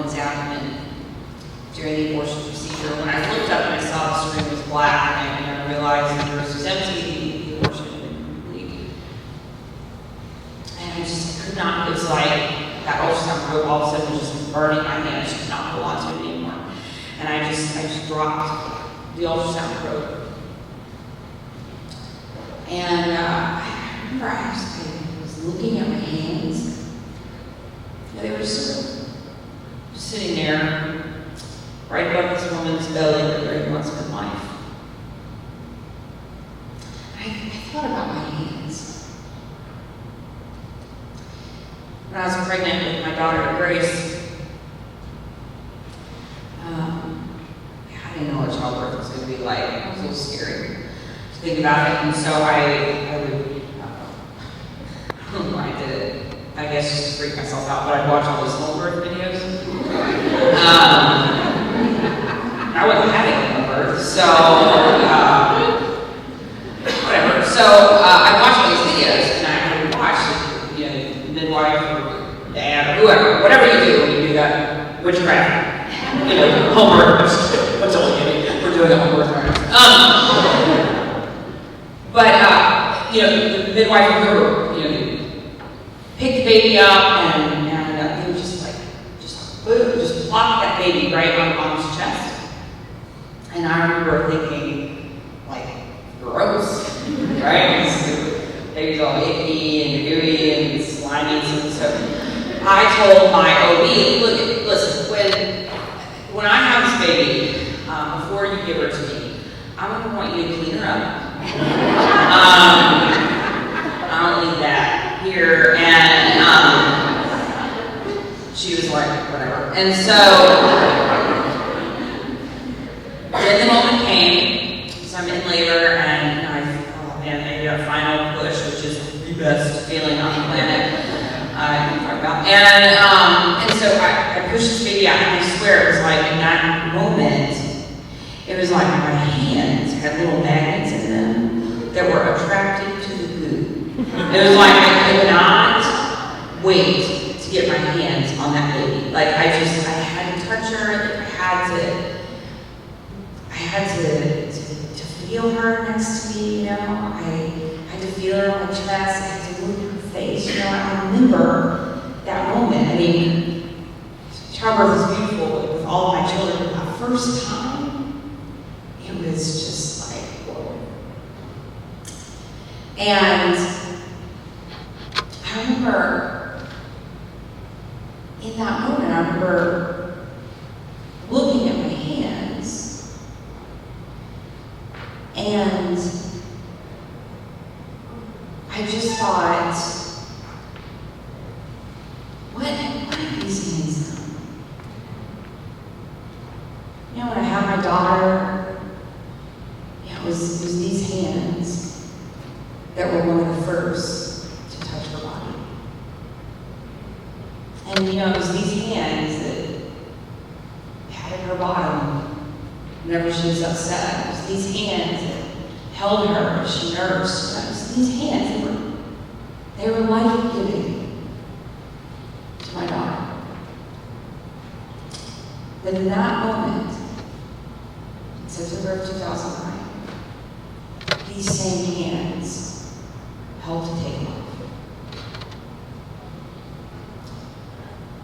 woman's abdomen during the abortion procedure. When I looked up and I saw the screen was black, and I realized the nurse was empty, the abortion had been complete. And I just could not, it was like that ultrasound probe all of a sudden was just burning my hand. I just could not hold on to it anymore. And I just dropped the ultrasound probe. And I remember I was looking at my hands. They were just sitting there, right above this woman's belly where once been life. I thought about my hands. When I was pregnant with my daughter Grace, I didn't know what childbirth was going to be like. It was a little scary to think about it, and so I would, I don't know why I did it. I guess just to freak myself out, but I'd watch all these home birth videos. I wasn't having a home birth, so whatever. So I'd watch all these videos, and I would watch, you know, midwife or dad or whoever, whatever you do when you do that witchcraft, you know, home birth. That's all I'm kidding. We're doing a home birth right now. But you know, the midwife or whoever, you know, pick the baby up and they would just like, just plop that baby right on his chest. And I remember thinking, like, gross, right? The baby's all icky and gooey and slimy. So I told my OB, look, listen, when I have this baby, before you give her to me, I'm going to want you to clean her up. I don't need that here. And she was like, whatever. And so then the moment came, so I'm in labor, and I did a final push, which is the best feeling on the planet. I can talk about. And so I pushed this baby out, and I swear it was like in that moment, it was like my hands had little magnets in them that were attracted to the goo. It was like I could not wait to get my hands on that baby. Like I had to touch her. I had to feel her next to me. You know, I had to feel her on my chest. I had to move her face. You know, I remember that moment. I mean, childbirth is beautiful, but with all of my children, that first time, it was just like, whoa. And I remember in that moment, I remember looking at my hands, and I just thought, what have these hands done? You know, when I had my daughter, it was these hands that were one of the first to touch her body. And you know, it was these hands that patted her bottom whenever she was upset. It was these hands that held her as she nursed. It was these hands, they were life-giving to my daughter. But in that moment, in September of 2009, these same hands helped to take life.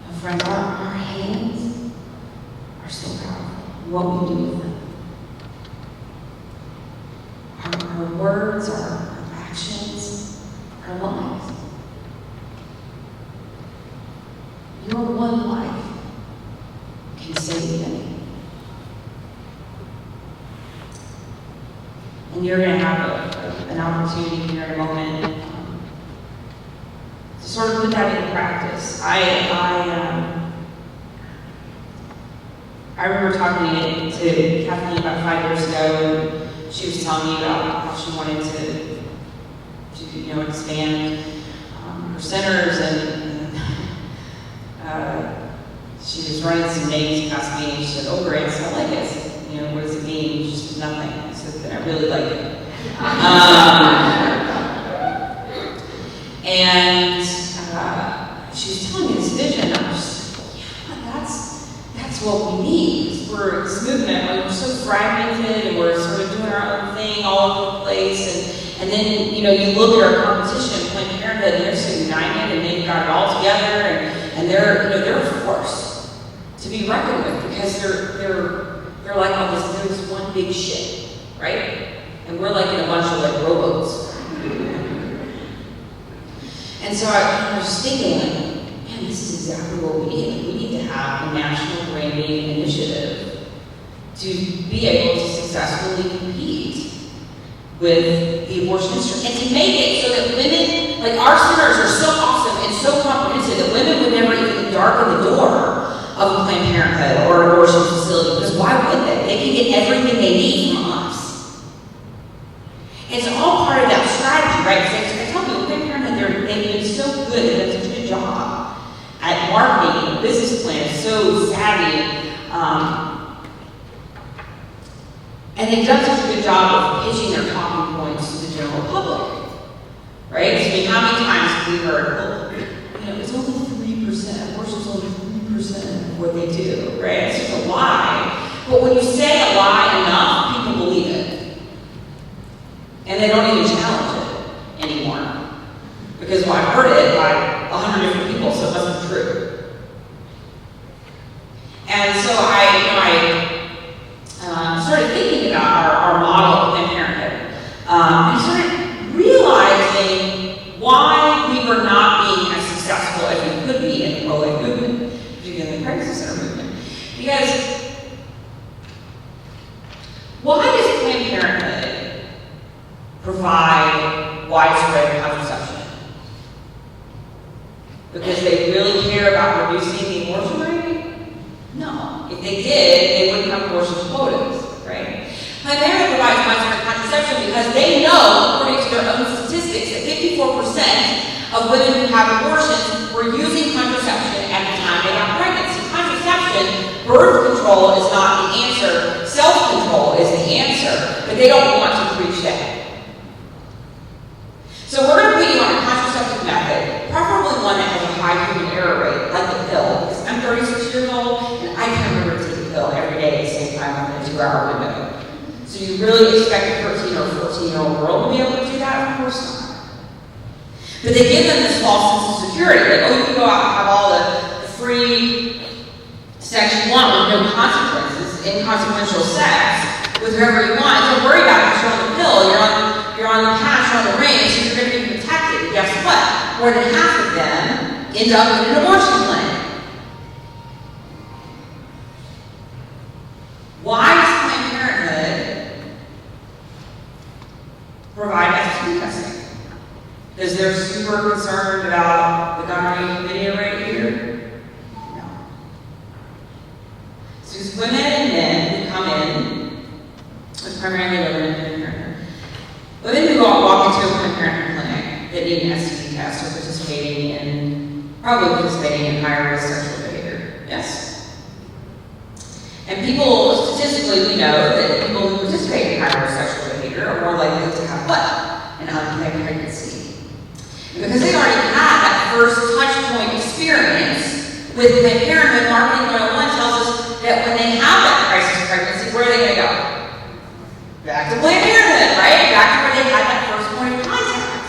Now, friend, our hands are so powerful. What we do with them. Our words, our actions, our lives. Your one life can save many. And you're going to have an opportunity here in a moment to sort of put that into practice. I remember talking to Kathleen about 5 years ago, and she was telling me about how she wanted to expand her centers, and she was running some names past me, and she said, Obria, I said, I like it. I said, what does it mean? She said, nothing. I said, I really like it. And she was telling me this vision, and I was just like, yeah, It's what we need. We're this movement, like, we're so fragmented and we're sort of doing our own thing all over the place. And then, you know, you look at our competition, Planned Parenthood, and they're so united and they've got it all together, and they're, you know, they're a force to be reckoned with because they're like all this, they're this one big ship, right? And we're like in a bunch of like rowboats. And so I was just thinking, like, man, this is exactly what we need. We need to have a national branding initiative to be able to successfully compete with the abortion industry and to make it so that women, like our centers are so awesome and so comprehensive that women would never even darken the door of a Planned Parenthood or an abortion facility, because why would they? They can get everything they need from us. And it's all part of that strategy, right? Because I tell people, Planned Parenthood, they've been so good, they've done such a good job at marketing and business plans, so savvy. And they've done such a good job of pitching their talking points to the general public, right? I mean, how many times have we heard, well, you know, it's only 3%, abortion's only 3% of what they do, right? It's just a lie. But when you say a lie enough, people believe it. And they don't even challenge it anymore. Because, well, I've heard it by 100 different people, so it must be true. And so I started thinking about our model of Planned Parenthood. And started realizing why we were not being as successful as we could be in the pro-life movement, particularly in the pregnancy center movement. Because why does Planned Parenthood provide widespread contraception? Because they really care about reducing the abortion rate? No. If they did, they wouldn't have abortion quotas, right? Planned Parenthood provides widespread contraception because they know, according to their own statistics, that 54% of women who have abortions were using contraception at the time they got pregnant. See, contraception, birth control is not the answer. Self-control is the answer, but they don't want to preach that. So we're going to put you on a contraceptive method, preferably one that has a high human error rate, like the pill. Because I'm 36 years old, and I can't remember to take a pill every day at the same time within a 2-hour window. So you really expect a 13 or 14-year-old girl to be able to do that? Of course not. But they give them this false sense of security. Like, oh, you can go out and have all the free sex you want with no consequences, inconsequential sex with whoever you want. Don't worry about it because you're on the pill, you're on the patch, you're on the ring, so you're going to be protected. And guess what? More than half of them end up in an abortion clinic. Why does Planned Parenthood provide STD testing? Because they're super concerned about the gonorrhea chlamydia rate here? No. So it's women and men who come in, it's primarily women in Planned Parenthood. Women who walk into a Planned Parenthood clinic that need an STD test are probably participating in higher risk sexual behavior. Yes? And people, statistically, we know that people who participate in higher risk sexual behavior are more likely to have what? An unplanned pregnancy. And because they already had that first touch point experience with Planned Parenthood, Marketing 101 tells us that when they have that crisis pregnancy, where are they going to go? Back to Planned Parenthood, right? Back to where they had that first point of contact.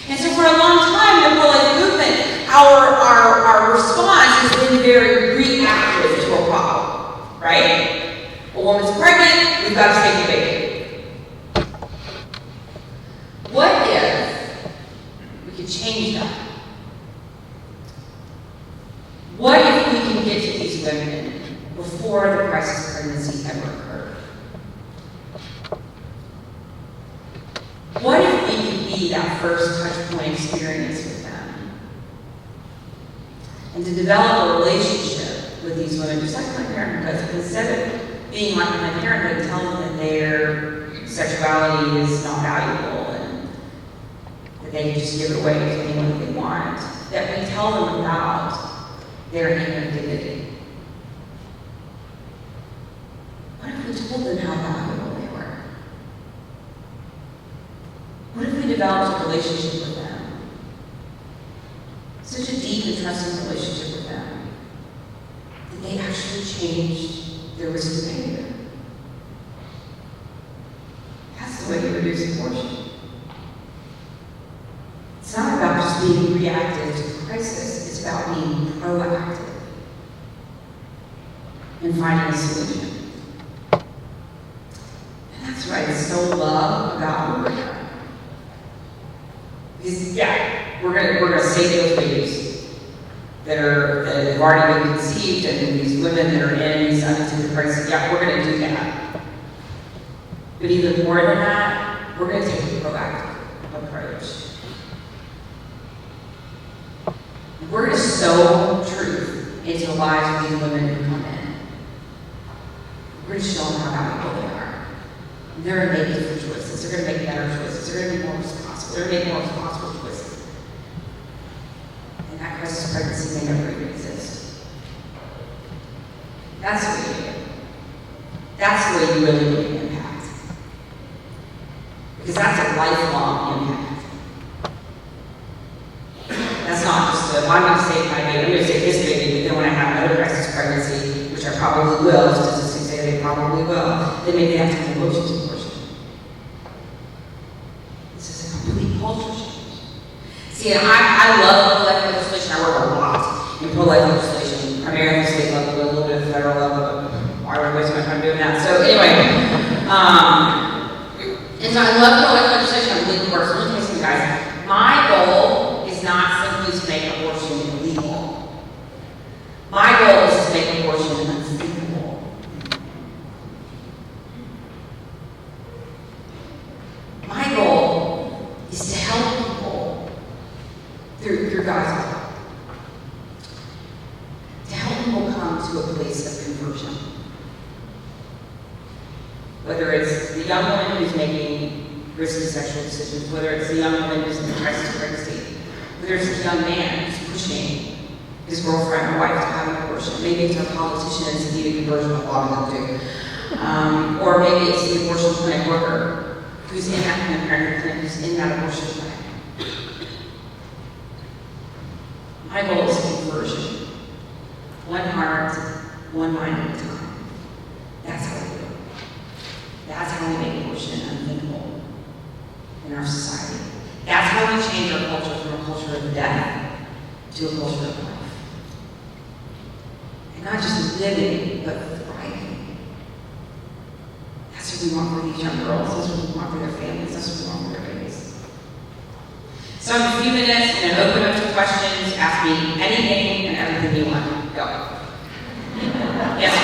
And so for a long time, the pro-life movement, our response has been very reactive to a problem, right? A woman's pregnant, we've got to save the baby. What if we could change that? What if we can get to these women before the crisis pregnancy ever occurred? What if we could be that first touch point experience with them? And to develop a relationship with these women, just like Planned Parenthood does, instead of being like Planned Parenthood and telling them that their sexuality is not valuable and that they can just give it away to anyone that they want, that we tell them about their inherent dignity. What if we told them how valuable they were? What if we developed a relationship with them? Such a deep and trusting relationship with them. that they actually changed their risk of behavior. That's the way you reduce abortion. It's not about just being reactive to the crisis, it's about being proactive and finding a solution. And that's what I so love about Obria. Because yeah, we're gonna save those babies that have already been conceived, and these women that are in these unintended pregnancies. Yeah, we're gonna do that. But even more than that, we're gonna take a proactive approach. We're gonna sow truth into the lives of these women who come in. We're gonna show them how valuable they are. They're gonna make different choices. They're gonna make better choices. They're gonna be more responsible. They're gonna make more responsible choices. And that crisis pregnancy may never even exist. That's what you do. That's the way you really make an impact. Because that's a lifelong impact. That's not just well, I'm going to save my baby, I'm going to save this baby, but then when I have another crisis pregnancy, which I probably will, statistics say they probably will, then maybe they have to have abortion. This is a complete culture change. See, I love pro-life legislation. I work a lot in pro-life legislation, primarily at the state level, a little bit of federal level, but why would I waste my time doing that? So anyway, and so I love pro-life legislation. I'm really works. Let me tell you something, guys. My goal is not simply to make abortion illegal. My goal is to make abortion unthinkable. My goal is to help people through God's help. To help people come to a place of conversion. Whether it's the young woman who's making risky sexual decisions, whether it's the young woman who's in the crisis pregnancy, whether it's a young man who's pushing his girlfriend or wife to have an abortion. Maybe it's a politician that's in need of conversion of law to do. Or maybe it's the abortion clinic worker who's in that Planned Parenthood clinic, who's in that abortion clinic. My goal is conversion. One heart, one mind at a time. That's how we do it. That's how we make abortion unthinkable in our society. That's how we change our culture from a culture of death to a culture of life. And not just living, but thriving. That's what we want for these young girls. That's what we want for their families. That's what we want for their babies. So in a few minutes, I'm going to open up to questions. Ask me anything and everything you want. Go. Yes?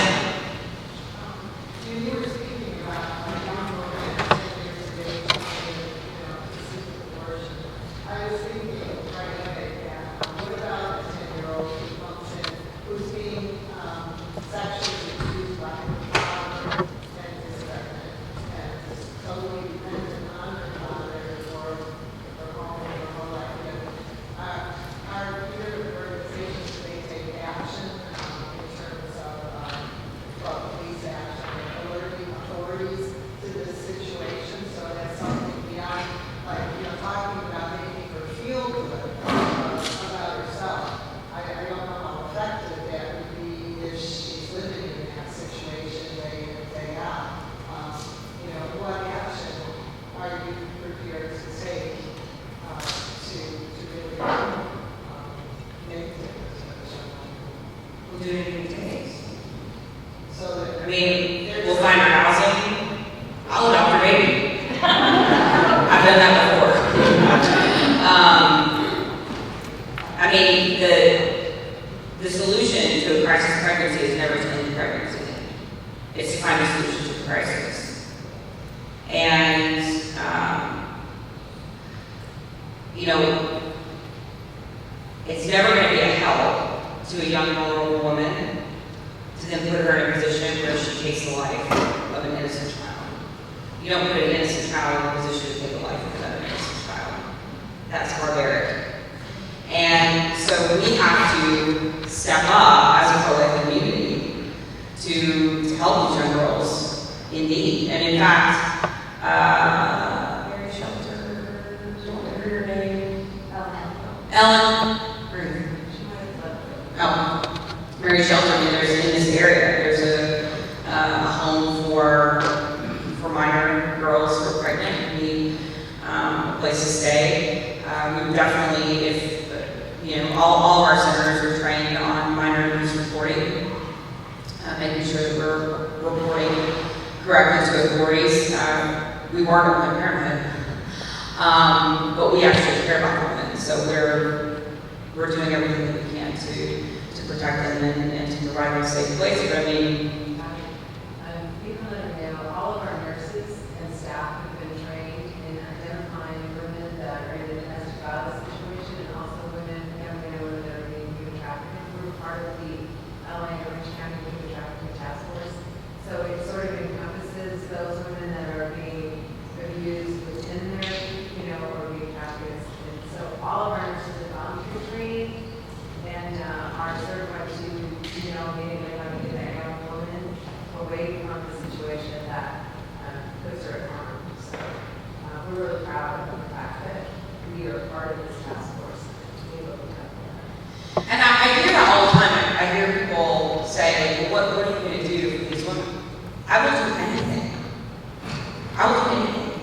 Mary Shelter, there's say. We would definitely, if, all of our centers are trained on minor abuse reporting, making sure that we're reporting correctly to authorities. We weren't a Planned Parenthood, but we actually care about women, so we're doing everything that we can to protect them and to provide them a safe place. But I mean, people that know, all of our nurses and staff have been trained in identifying women that are in a domestic violence situation, and also women, young men and women that are being human trafficked. We're part of the LA and Orange County Human Trafficking Task Force, so it sort of encompasses those women that are being abused within their, or being trafficked. And so all of our nurses are volunteer trained and are certified to, immediately how to get that young woman away from the situation that puts her at harm. So we're really proud of the fact that we are part of this task force. And I hear that all the time. I hear people say, well, what are you going to do for these women? I will do anything. I will do anything.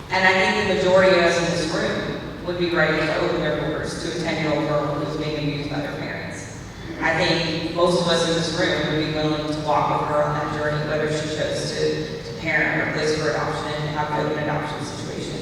And I think the majority of us in this room would be ready to open their doors to a 10-year-old girl who's being abused by their parents. I think most of us in this room would be willing to walk with her on that journey, whether she chose to parent or place for adoption and have an adoption situation.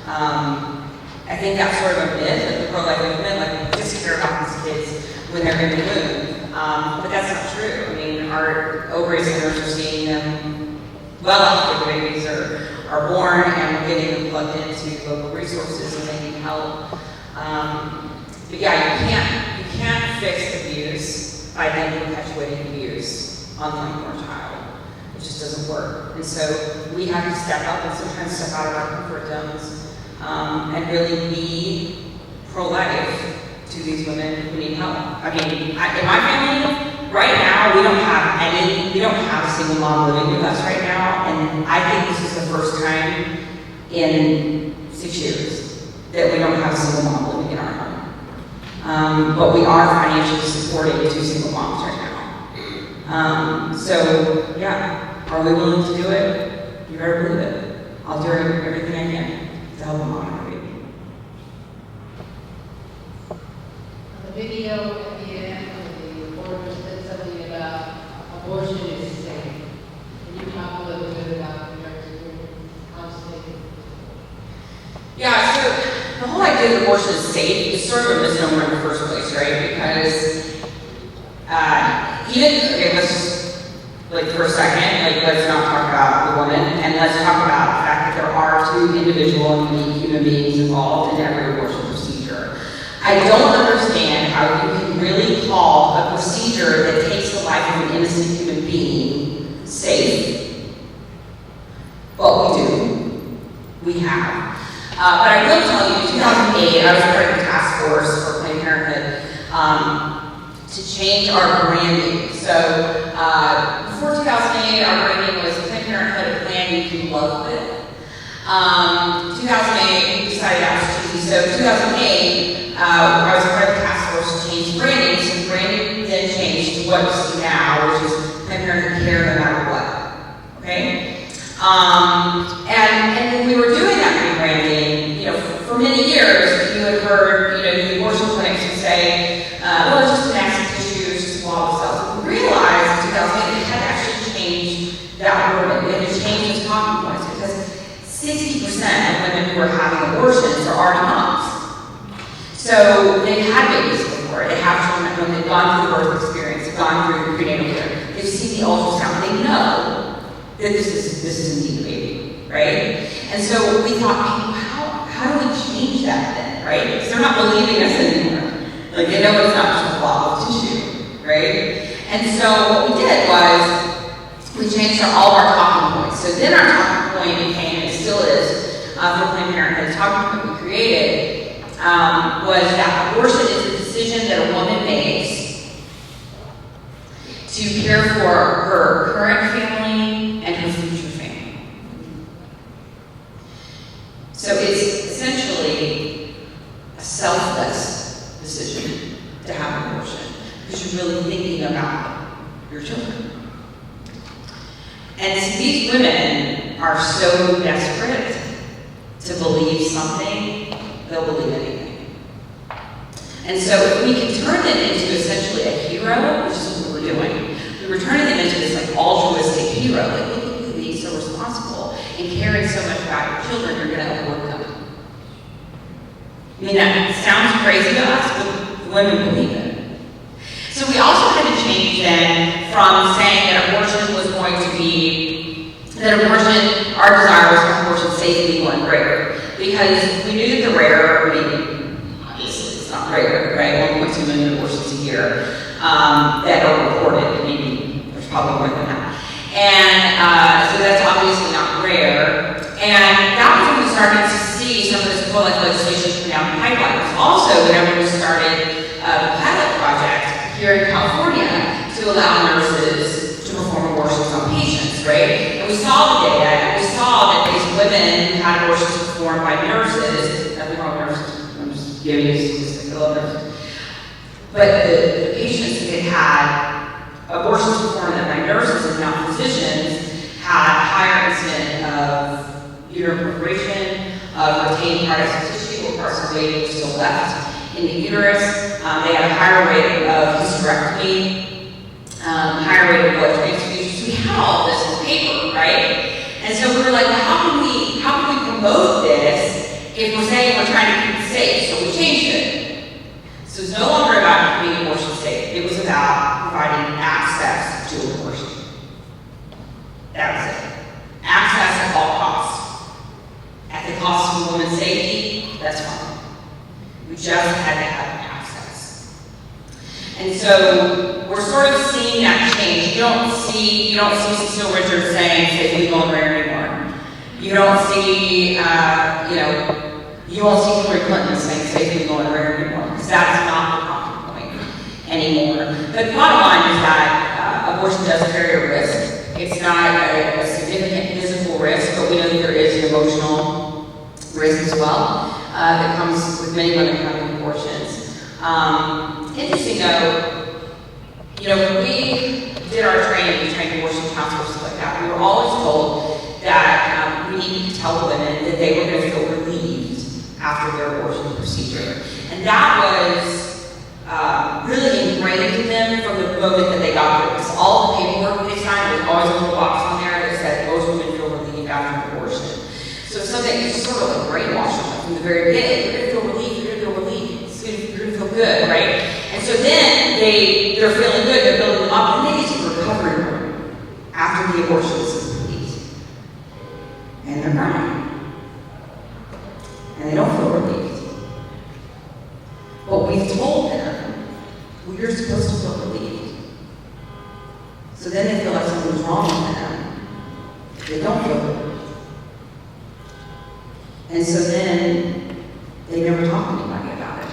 I think that's sort of a myth of the pro-life movement, like we just care about these kids when they're in the womb. But that's not true. I mean, our Obria centers are seeing them well after the babies are born, and we're getting them plugged into local resources and they need help. But yeah, you can't fix abuse by then perpetuating abuse on the unborn child. It just doesn't work. And so we have to step up and sometimes step out of our comfort zones and really be pro-life to these women who need help. I mean, in my family, right now, we don't have a single mom living with us right now, and I think this is the first time in 6 years that we don't have a single mom living in our home. But we are financially supporting 2 single moms right now. So, yeah, are we willing to do it? You better believe it. I'll do everything I can to help a mom and her baby. The video at the end of the reporter said something about abortion is safe. Can you talk a little bit about your experience constantly? Yeah, so the whole idea of abortion is safe is sort of a misnomer in the first place, right? Because let's just, for a second, let's not talk about the woman, and let's talk about the fact that there are 2 individual and unique human beings involved in every abortion procedure. I don't understand how you can really call a procedure that takes the life of an innocent human being safe, but we do. We have. But I will tell you, in 2008, I was part of the task force for Planned Parenthood to change our branding. So before 2008, our branding was Planned Parenthood, a plan you can love with. 2008, we decided that was cheesy. So 2008, I was part of the task force to change branding. So branding then changed to what you see now, which is Planned Parenthood Care no matter what. Okay? And when we were doing that rebranding, for many years, you had heard, the abortion clinics would say, well, it's just an accident tissue, it's just a wall of cells. But we realized in 2008 we had to actually change that wording. We had to change those talking points because 60% of women who are having abortions are already moms. So they've had babies before. They have children when they've gone through the birth experience, they've gone through prenatal care, they've seen the ultrasound, they know that this is indeed a baby, right? And so we thought, how do we change that then, right? Because they're not believing us anymore. They know it's not just a blob of tissue, right? And so what we did was we changed all of our talking points. So then our talking point became, and it still is, for Planned Parenthood, the talking point we created was that abortion is a decision that a woman makes to care for her current family and her future family. So it's essentially a selfless decision to have an abortion because you're really thinking about your children. And these women are so desperate to believe something they'll believe anything. And so if we can turn them into essentially a hero, which is what we're doing, we were turning them into this like altruistic hero, like look at you being so responsible and caring so much about your children, you're gonna abort them. I mean, that sounds crazy to us, but women believe it. So we also had to change then from saying that abortion was going to be, that abortion, our desire was for abortion safe, legal, and rare. Because we knew that the rare, I mean, obviously it's not rare, right? 1.2 million abortions a year that are reported. Maybe there's probably more than that. And so that's obviously not rare. And that was when we started to see some of this pro-life legislation come down the pipeline. It was also whenever we started a pilot project here in California to allow nurses to perform abortions on patients, right? And we saw the data, and we saw that these women who had abortions performed by nurses, nothing wrong with nurses, I'm just giving you statistics, I love nurses, but the patients that had abortions performed by nurses and not physicians had higher incident of uterine perforation, retained cardiac tissue, or parts of the baby still left in the uterus. They had a higher rate of hysterectomy, higher rate of blood transfusions. We had all of this in paper, right? And so we were like, well, how can we promote this if we're saying we're trying to keep it safe? So we changed it. So it's no longer about keeping abortion safe. It was about providing access to abortion. That was it. Access at all costs. At the cost of women's safety, that's fine. We just had to have access. And so we're sort of seeing that change. You don't see Cecile Richards saying safe, legal, and rare anymore. You don't see, you won't see Hillary Clinton saying safe, legal, and rare anymore, because that's not the talking point anymore. But the bottom line is that abortion does carry a risk. It's not a significant physical risk, but we know that there is an emotional risk as well that comes with many women having abortions. Interesting though, when we did our training, we trained abortion counselors, stuff like that, we were always told that we needed to tell women that they were going to feel relieved after their abortion procedure. And that was really ingrained in them from the moment that they got there. Because all the paperwork they signed, there was always a little box on there that said most women feel relieved after an abortion. So it's something that's sort of like brainwashing them from the very beginning. You're going to feel relieved, you're going to feel relieved, you're going to feel good, right? And so then they're feeling good, they're building them up, and they get to recovery room after the abortion is complete. And they're crying. And they don't feel relieved. But we've told them, well, you're supposed to feel relieved. So then they feel like something's wrong with them. They don't feel relieved. And so then they never talk to anybody about it.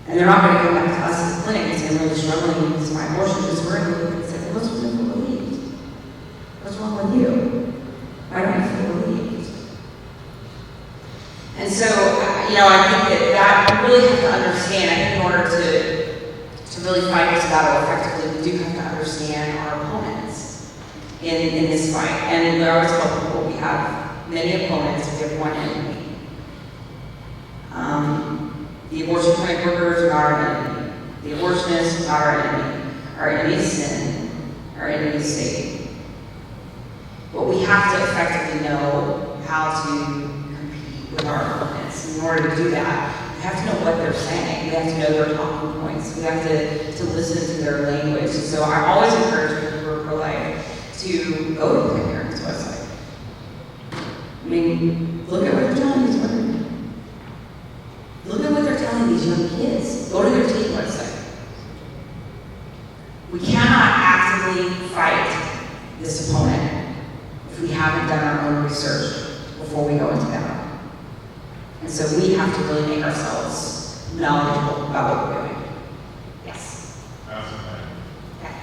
And they're not going to come back to us as a clinic and say, I'm really struggling with my abortion, because we're going to look and say, well, let's feel relieved. What's wrong with you? Why don't you feel relieved? And so, I think that we really have to understand, I think in order to really fight this battle effectively, we do have to understand our opponents in this fight. And I always tell people we have many opponents, we have one enemy. The abortion clinic workers are not our enemy. The abortionists are not our enemy. Our enemy is sin. Our enemy is Satan. But we have to effectively know how to compete with our opponents. In order to do that, we have to know what they're saying. We have to know their talking points. We have to listen to their language. So I always encourage people who are pro-life to go to Planned Parenthood's website. I mean, look at what they're telling these women. Look at what they're telling these young kids. Go to their teen website. We cannot actively fight this opponent if we haven't done our own research before we go into battle. And so we have to really make ourselves knowledgeable about what we're doing. Yes? Okay.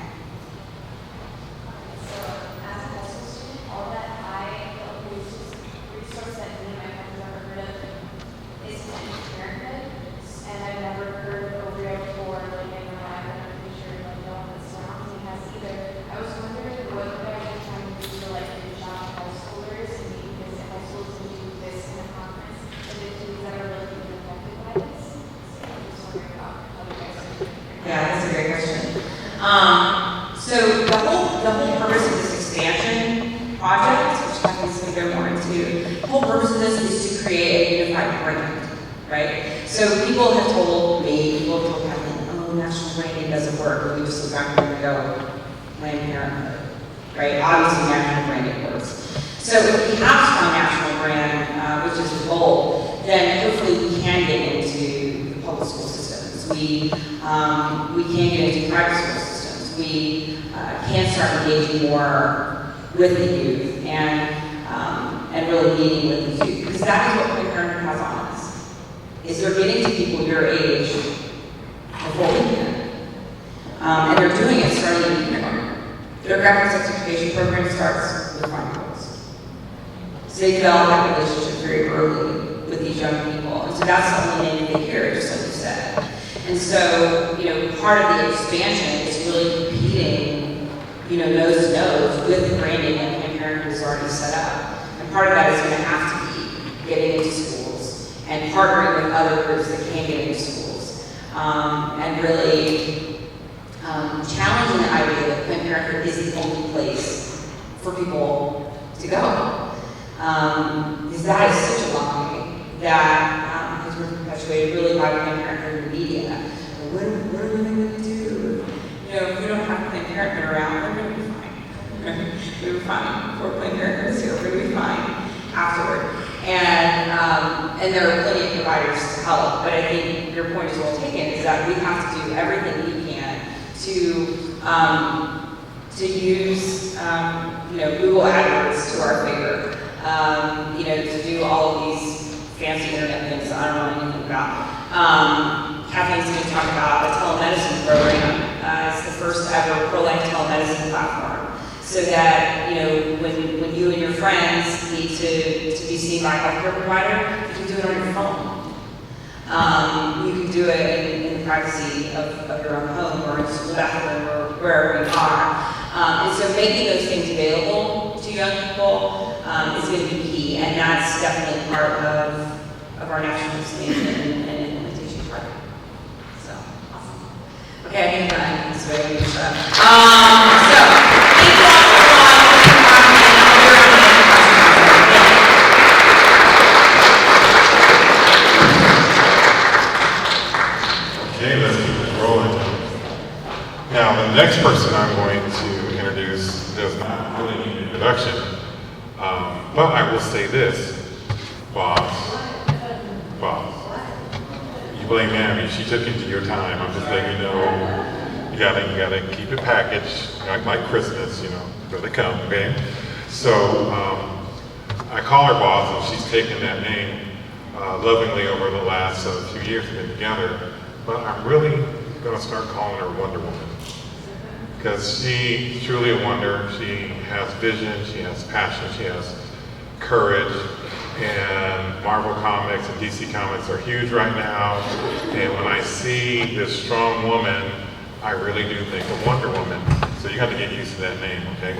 And I've never heard of Obria before, like in my life, and I'm pretty sure like no one that surrounds me has either. I was wondering what you guys are trying to do to like reach out to high schoolers and maybe visit high schools and do this in a conference, and the kids that are really So the whole purpose of this expansion project, which Kathy's going to go more into, the whole purpose of this is to create a unified brand, right? So people have told me, people have told Kathleen, oh, national branding doesn't work, but we just look back and go, Planned Parenthood, right? Obviously, national branding works. So if we have a strong national brand, which is the goal, then hopefully we can get into the public school systems. We can get into private school systems. We can start engaging more with the youth and really meeting with the youth, because that is what Planned Parenthood has on us. Is they're getting to people your age before we can, and they're doing it starting in kindergarten. Their graphic sex education program starts with 5 year olds. So they develop that relationship very early with these young people. And so that's something they hear, just like you said. And so, part of the expansion is really competing, nose to nose with the branding that Planned Parenthood has already set up. And part of that is going to have to be getting into schools and partnering with other groups that can get into schools. And really challenging the idea that Planned Parenthood is the only place for people to go. Because that is such a lie that has been perpetuated really by Planned Parenthood and the media. What are women going to do? If we don't have Planned Parenthood around, we're going to be fine. We'll be fine before Planned Parenthood is here. We're going to be fine afterward. And there are plenty of providers to help. But I think your point is well taken, is that we have to do everything we can to use Google AdWords to our favor. To do all of these fancy internet things that I don't know anything about. Kathleen's going to talk about a telemedicine program. It's the first ever pro-life telemedicine platform. So that, when you and your friends need to be seen by a healthcare provider, you can do it on your phone. You can do it in the privacy of your own home or in a school bathroom or wherever you are. And so making those things available to young people is going to be key, and that's definitely part of our national expansion and implementation project. So, awesome. Okay, I think I'm this way. So, thank you all for Okay, let's keep this rolling. Now, the next person I'm going to introduce does not really need an introduction, but I will say this, boss, you blame Abby. She took into your time. I'm just letting you know, you gotta keep it packaged, like Christmas, where they come, okay? So, I call her boss, and she's taken that name lovingly over the last few years we've been together. But I'm really going to start calling her Wonder Woman, because she's truly a wonder. She has vision, she has passion, she has courage, and Marvel Comics and DC Comics are huge right now. And when I see this strong woman, I really do think of Wonder Woman. So you got to get used to that name, okay?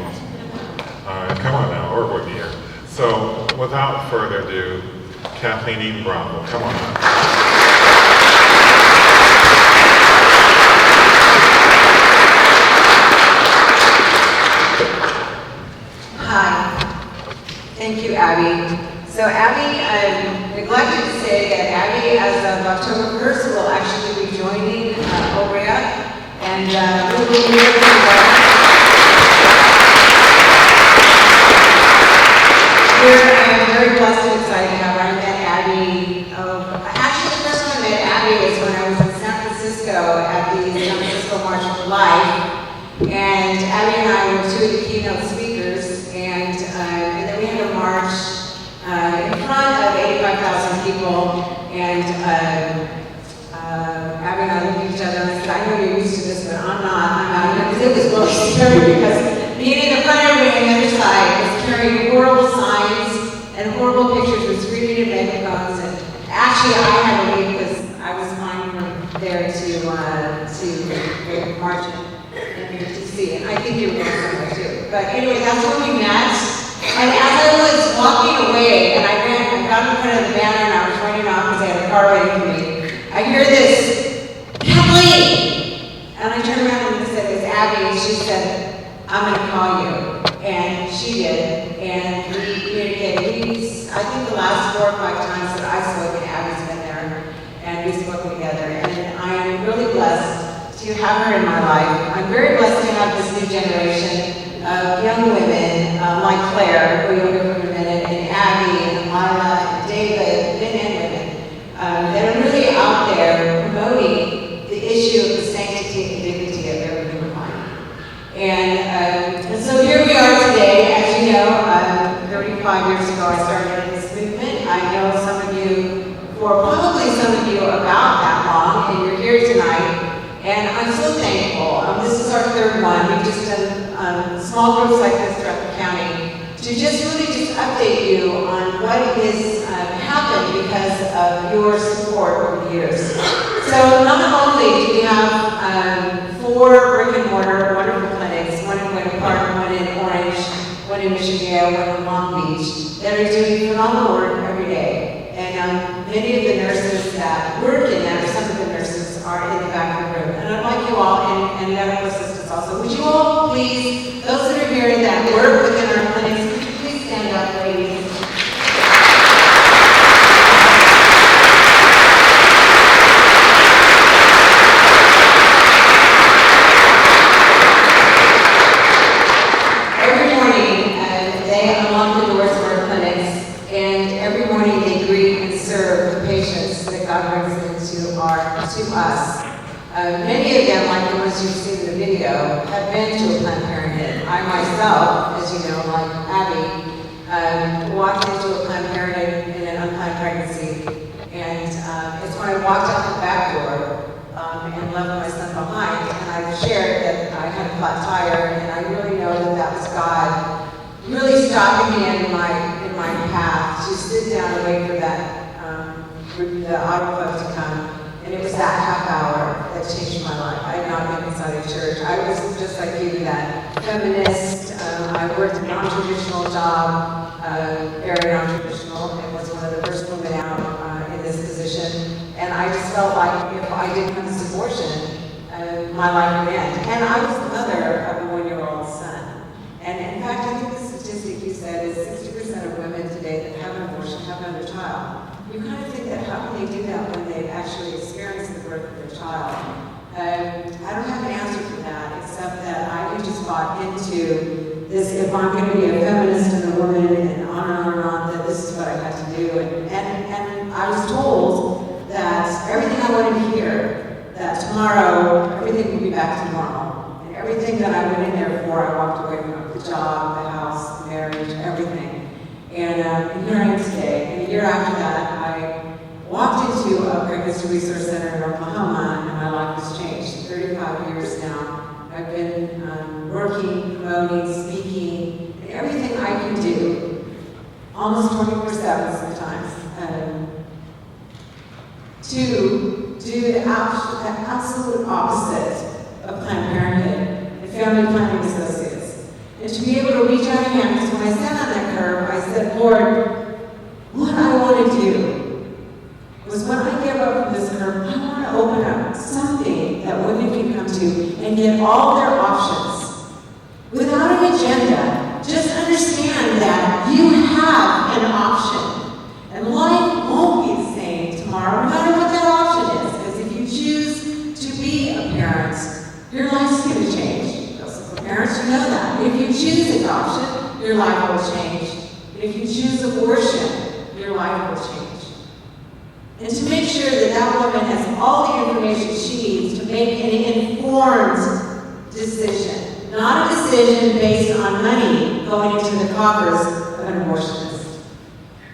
Come on now, or we'll be here. So without further ado, Kathleen Eden Bravo, come on up. Hi. Thank you, Abby. So Abby, I'm neglected to say that Abby, as of October 1st, will actually be joining Obria, and we will be here for I'm very blessed and excited to have her. I met Abby, actually the first time I met Abby was when I was in San Francisco at the San Francisco March for Life, and Abby and I were two of the keynote speakers, and then we had a march in front of 85,000 people, and Abby and I looked at each other and I said, I know you're used to this, but I'm not, because it was really scary, because being in the front of everybody on the other side was carrying horrible signs and horrible pictures with screaming and megaphones, and actually I had to leave because I was flying from there to march in DC, and I think you were there too. But anyway, that's when we met, and as I was walking away, and I got in front of the banner and I was running off because I had a car waiting for me, I hear this, Kathleen! And I turned around and I said, it's I'm gonna call you. And she did, and we communicated. I think the last 4 or 5 times that I spoke, and Abby's been there, and we spoke together. And I am really blessed to have her in my life. I'm very blessed to have this new generation of young women like Claire, who you'll hear from in a minute, and Abby, and Lila, and David, men and women, that are really out there promoting the issue of the sanctity and dignity of every human life. And so here we are today. As you know, 35 years ago I started this movement. I know some of you, or probably some of you about that long, and you're here tonight. And I'm so thankful. This is our 3rd one. We've just done small groups like this throughout the county to just really just update you on what has happened because of your support over the years. So not only do we have 4 brick and mortar wonderful clinics, one in Winter Park, one in Orange, one in Michigan, one in Long Beach, that are doing phenomenal work every day. And many of the nurses that work in that, or some of the nurses, are in the back of the room. And I'd like you all, and medical assistants also, would you all please, those that are here that work within our clinics, would you please stand up, ladies? Every morning, they unlock the doors of our clinics, and every morning they greet and serve the patients that God brings into to us. Many of them, like the ones you've seen in the video, have been to a Planned Parenthood. I myself, as you know, like Abby, walked into a Planned Parenthood in an unplanned pregnancy, and it's when I walked out the back door and left my son behind, and I shared that I had a flat tire, and I really know that that was God really stopping me in my path to sit down and wait for that the auto club to come. And it was that half hour that changed my life. I had not been inside a church. I was just like you, that feminist. I worked a non-traditional job, very non-traditional, and was one of the first women out in this position. And I just felt like if I didn't have this abortion, my life would end. And I was the mother of a 1-year-old son. And in fact, I think the statistic you said is 60% of women today that have an abortion have another child. You kind of think that how can they do that when they've actually experienced the birth of their child? I don't have an answer for that, except that I just bought into this, if I'm going to be a feminist and a woman and on, that this is what I had to do. And I was told that everything I wanted to hear, that tomorrow everything will be back to normal. And everything that I went in there for, I walked away from: the job, the house, the marriage, everything. And here I am today. And a year after that, I walked into a pregnancy resource center in Oklahoma, and my life was changed. 35 years now. I've been working, promoting, speaking, and everything I can do, almost 24/7 sometimes, to do the absolute opposite of Planned Parenthood and Family Planning Associates. And to be able to reach out a hand, because when I sat on that curb, I said, Lord, what I want to do was when I give up from this curb, I want to open up something that women can come to and get all their options without an agenda. Just understand that you have an option. And life won't be the same tomorrow, no matter what that option is. Because if you choose to be a parent, your life's going to change. Parents, you know that. If you choose adoption, your life will change. And if you choose abortion, your life will change. And to make sure that that woman has all the information she needs to make an informed decision, not a decision based on money going into the coffers of an abortionist.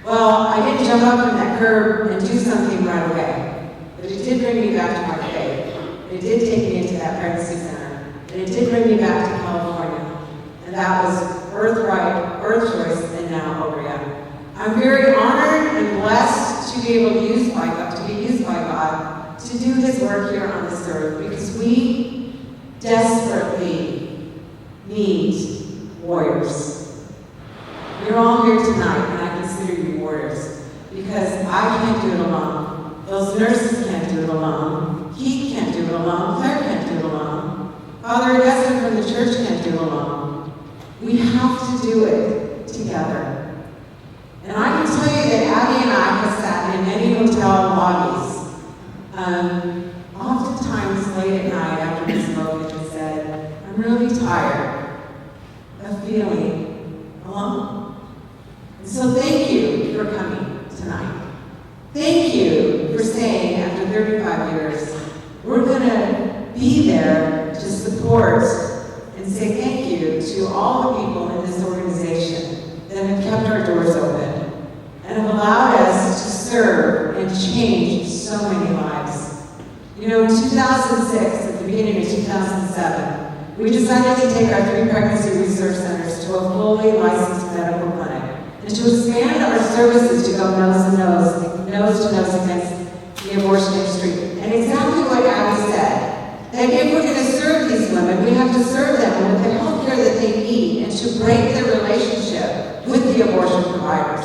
Well, I didn't jump up from that curb and do something right away, but it did bring me back to my faith. It did take me into that pregnancy center. And it did bring me back to California. And that was Birthright, Birth Choice, and now Obria. I'm very honored and blessed to be able to be used by God to do His work here on this earth, because we desperately need warriors. You're all here tonight, and I consider you warriors, because I can't do it alone. Those nurses can't do it alone. He can't do it alone. Claire can't do it alone. Father Augustine from the church can't do it alone. do it together. And I can tell you that Abby and I have sat in many hotel lobbies, oftentimes late at night after we spoke and said, I'm really tired of feeling alone. And so thank you for coming tonight. Thank you for saying after 35 years, we're going to be there to support and say thank you to all the people in this organization that have kept our doors open and have allowed us to serve and change so many lives. You know, in 2006, at the beginning of 2007, we decided to take our 3 pregnancy research centers to a fully licensed medical clinic and to expand our services to go nose to nose against the abortion industry. And exactly what Abby said, that if we're going to serve these women, we have to serve them with the health care that they need and to break their relationship with the abortion providers.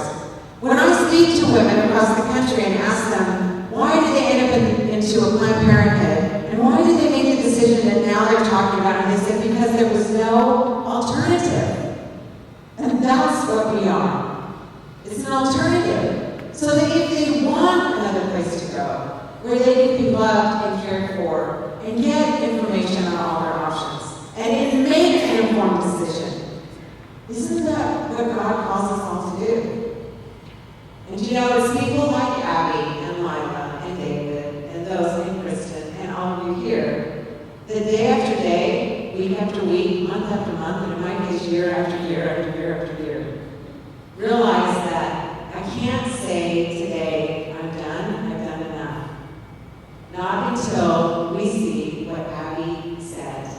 When I speak to women across the country and ask them, why did they end up into a Planned Parenthood? And why did they make the decision that now they're talking about? And they said, because there was no alternative. And that's what we are. It's an alternative. So that if they want another place to go, where they can be loved and cared for, and get information on all their options, and make an informed decision. Isn't that what God calls us all to do? And you know, it's people like Abby and Lila and David and those and Kristen and all of you here that day after day, week after week, month after month, and in my case, year after year after year after year, realize that I can't say today, I've done enough. Not until we see what Abby said.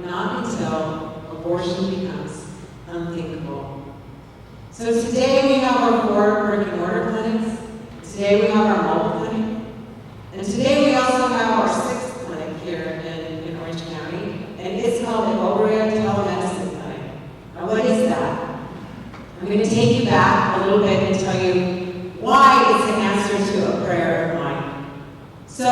Not until abortion becomes unthinkable. So today we have our 4 brick and mortar clinics. Today we have our mobile clinic. And today we also have our 6th clinic here in Orange County. And it's called the Obria Telemedicine Clinic. Now what is that? I'm going to take you back a little bit and tell you why it's an answer to a prayer of mine. So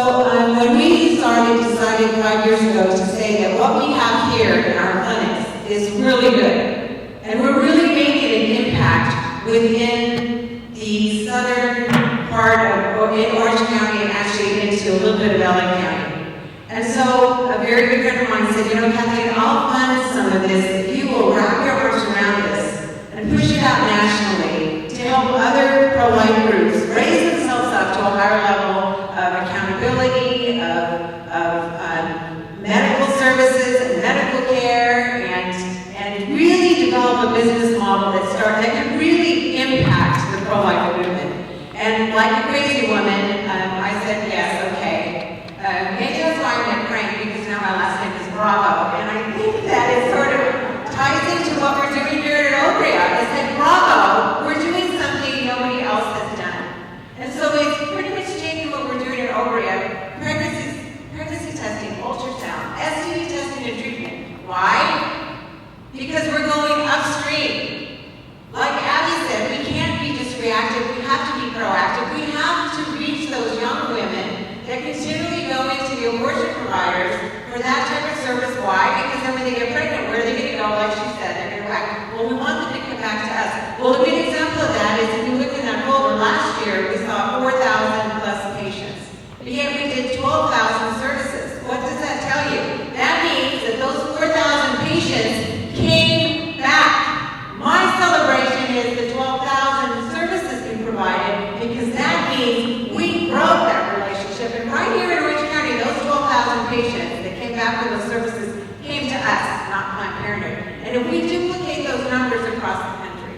when we decided 5 years ago to say that what we have here in our clinics is really good. And we're really making an impact within the southern part of Orange County and actually into a little bit of LA County. And so a very good friend of mine said, you know, Kathleen, I'll fund some of this if you will wrap your arms around this and push it out nationally to help other pro-life groups raise themselves up to a higher level of accountability, of medical services and medical care, and really develop a business model that can really impact the pro-life movement. And like a crazy woman, I said, yes, okay. Maybe that's why I'm Frank, because now my last name is Bravo. And I think that it sort of ties into what we're doing here at Obria. It's like, Bravo, we're doing something nobody else has done. And so it's pretty much taking what we're doing at Obria, pregnancy testing, ultrasound, STD testing and treatment. Why? Because we're going upstream. Like Abby said, we can't be just reactive, we have to be proactive. We have to reach those young women that continually go into the abortion providers for that type of service. Why? Because then when they get pregnant, where are they going to go? Like she said, they're going to go back. Well, we want them to come back to us. Well, a good example of that is if you look in that folder last year, we saw 4,000 plus patients. But yet we did 12,000 services. What does that tell you? That means that those 4,000 patients came back. My celebration is the 12,000 services we provided, because that means we broke that relationship. And right here in Orange County, those 12,000 patients that came back for those services came to us, not Planned Parenthood. And if we duplicate those numbers across the country,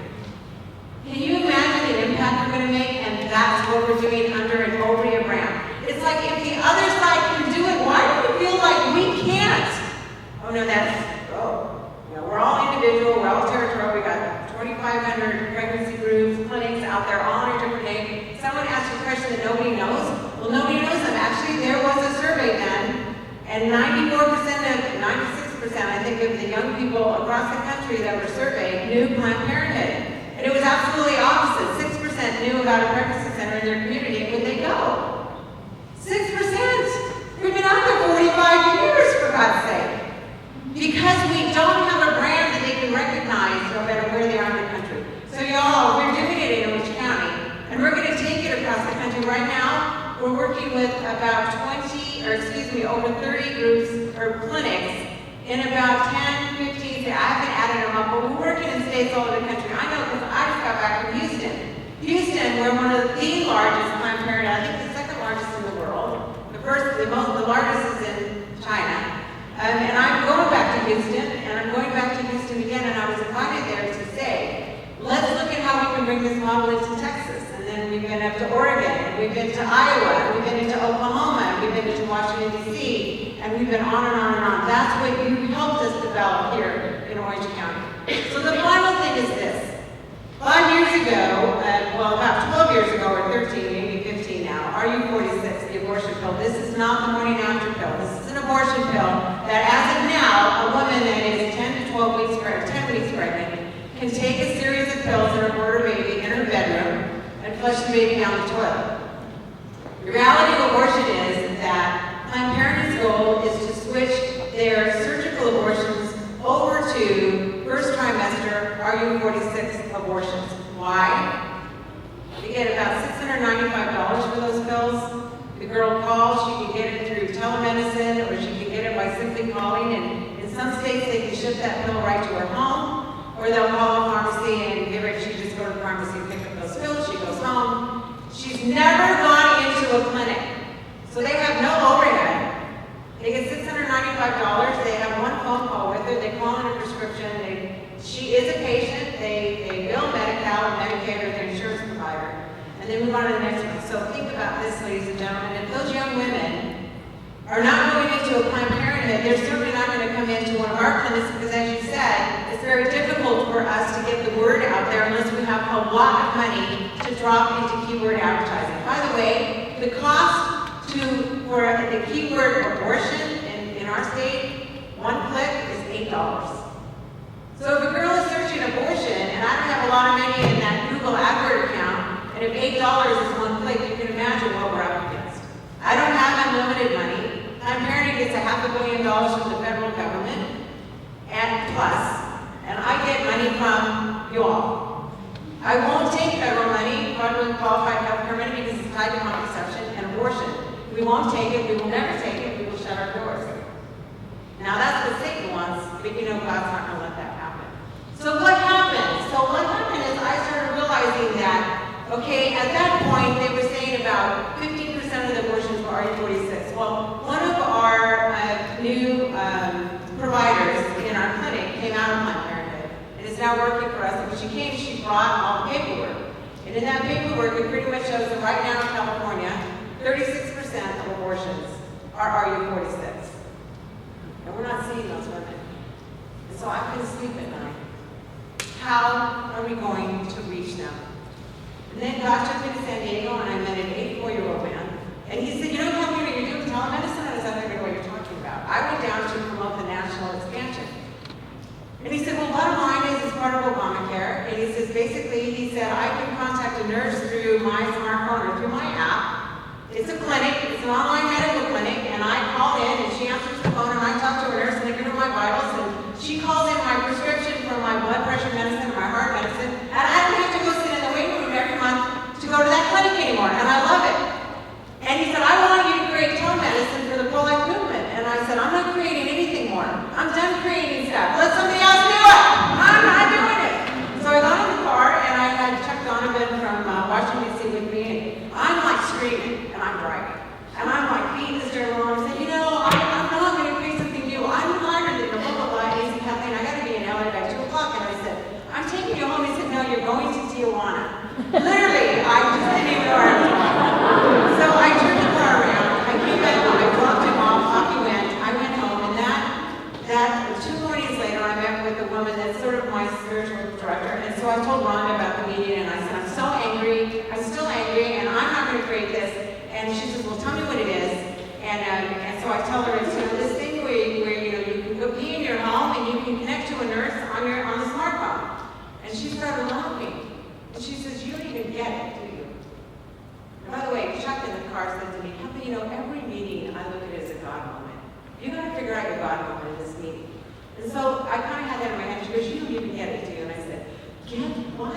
can you imagine the impact we're going to make? And that's what we're doing under an Obria brand. It's like, if the other side can do it, why do we feel like we can't? Oh no, we're all individual, we're all territorial, we got 2,500 pregnancy groups, clinics out there, all under different names. Someone asked a question that nobody knows. Well, nobody knows them. Actually, there was a survey done, and 96%, I think, of the young people across the country that were surveyed knew Planned Parenthood. And it was absolutely opposite. 6% knew about a pregnancy center in their community, and would they go? 6%! We've been out there 45 years, for God's sake. Because we don't have a brand that they can recognize to over 30 groups or clinics in about 10, 15 states. I haven't added them up, but we're working in states all over the country. I know because I just got back from Houston. Houston, we're one of the largest Planned Parenthood, I think the second largest in the world. The largest is in China. And I'm going back to Houston, and I'm going back to Houston again, and I was invited there to say, let's look at how we can bring this model into Texas. And then we've been up to Oregon, and we've been to Iowa, and we've been into Oklahoma, and we've been into Washington, D.C., and we've been on and on and on. That's what you helped us develop here in Orange County. So the final thing is this. 5 years ago, well, about 12 years ago, or 13, maybe 15 now, RU46, the abortion pill. This is not the morning after pill. This is an abortion pill that, as of now, a woman that is 10 to 12 weeks pregnant, 10 weeks pregnant, can take a series of pills and abort her baby in her bedroom and flush the baby down the toilet. The reality of abortion is that Planned Parenthood's goal is to switch their surgical abortions over to first trimester RU46 abortions. Why? They get about $695 for those pills. The girl calls, she can get it through telemedicine, or she can get it by simply calling, and in some states they can ship that pill right to her home, or they'll call a pharmacy and give it, she just go to the pharmacy and pick up those pills, she goes home. She's never gone into a clinic, so they have no overhead. They get $695, they have one phone call with her, they call in a prescription, she is a patient, they bill Medi-Cal and Medicaid or their insurance provider, and then move on to the next one. So think about this, ladies and gentlemen, if those young women are not going into a Planned Parenthood, they're certainly not going to come into one of our clinics because, as you said, it's very difficult for us to get the word out there unless we have a lot of money to drop into keyword advertising. By the way, the cost for the keyword abortion in our state, one click is $8. So if a girl is searching abortion, and I don't have a lot of money in that Google AdWord account, and if $8 is one click, you can imagine what we're up against. I don't have unlimited money. Planned Parenthood gets $500 million from the federal government, and plus, and I get money from you all. I won't take federal money, federally qualified health care money, because it's tied to contraception and abortion. We won't take it, we will never take it, we will shut our doors. Now that's what Satan wants, but you know God's not going to let that happen. So what happened? So what happened is I started realizing that, okay, at that point they were saying about 15% of the abortions were RU46. Well, one of our new providers in our clinic came out of Planned Parenthood and is now working for us. And when she came, she brought all the paperwork. And in that paperwork, it pretty much shows that right now in California, 36% of abortions are RU46. And we're not seeing those women. And so I couldn't sleep at night. How are we going to reach them? And then God took me to San Diego and I met an 84-year-old man. And he said, you know, tell me what you're doing telemedicine? I said, I don't know what you're talking about. I went down to promote the national expansion. And he said, well, bottom line is it's part of Obamacare. And he says, basically, he said, I can contact a nurse through my smartphone or through my app. It's a clinic, it's an online medical clinic, and I call in and she answers the phone and I talk to a nurse and I give her my vitals and she calls in my prescription for my blood pressure medicine, my heart medicine, and I don't have to go sit in the waiting room every month to go to that clinic anymore, and I love it. And he said, I want you to create telemedicine for the pro-life movement. And I said, I'm not creating anything more. I'm done creating stuff. Let somebody else do it. I'm not doing it. So I got in the car and I had Chuck Donovan from Washington, D.C. with me, and I'm like screaming and I'm driving. And I'm like beating the steering wheel and I said, you know, I'm not going to create something new. I'm tired of it. Blah, blah, blah. And he said, Kathleen, I got to be in LA by 2 o'clock. And I said, I'm taking you home. He said, no, you're going to Tijuana. Literally, I just didn't even know where I was going. So I turned the car around. I came back home. I dropped him off. Off he went. I went home. And that 2 mornings later, I met with a woman that's sort of my spiritual director. And so I told Rhonda about the meeting. And I said, I'm so angry. I'm still angry. And I'm not going to create this. And she says, well, tell me what it is. And so I tell her, it's this thing where you know you can go be in your home and you can connect to a nurse on the smartphone. And she started laughing. And she says, you don't even get it, do you? And by the way, Chuck in the car said to me, Kathleen, you know, every meeting I look at it as a God moment. You got to figure out your God moment in this meeting. And so I kind of had that in my head. She goes, you don't even get it, do you? And I said, get what?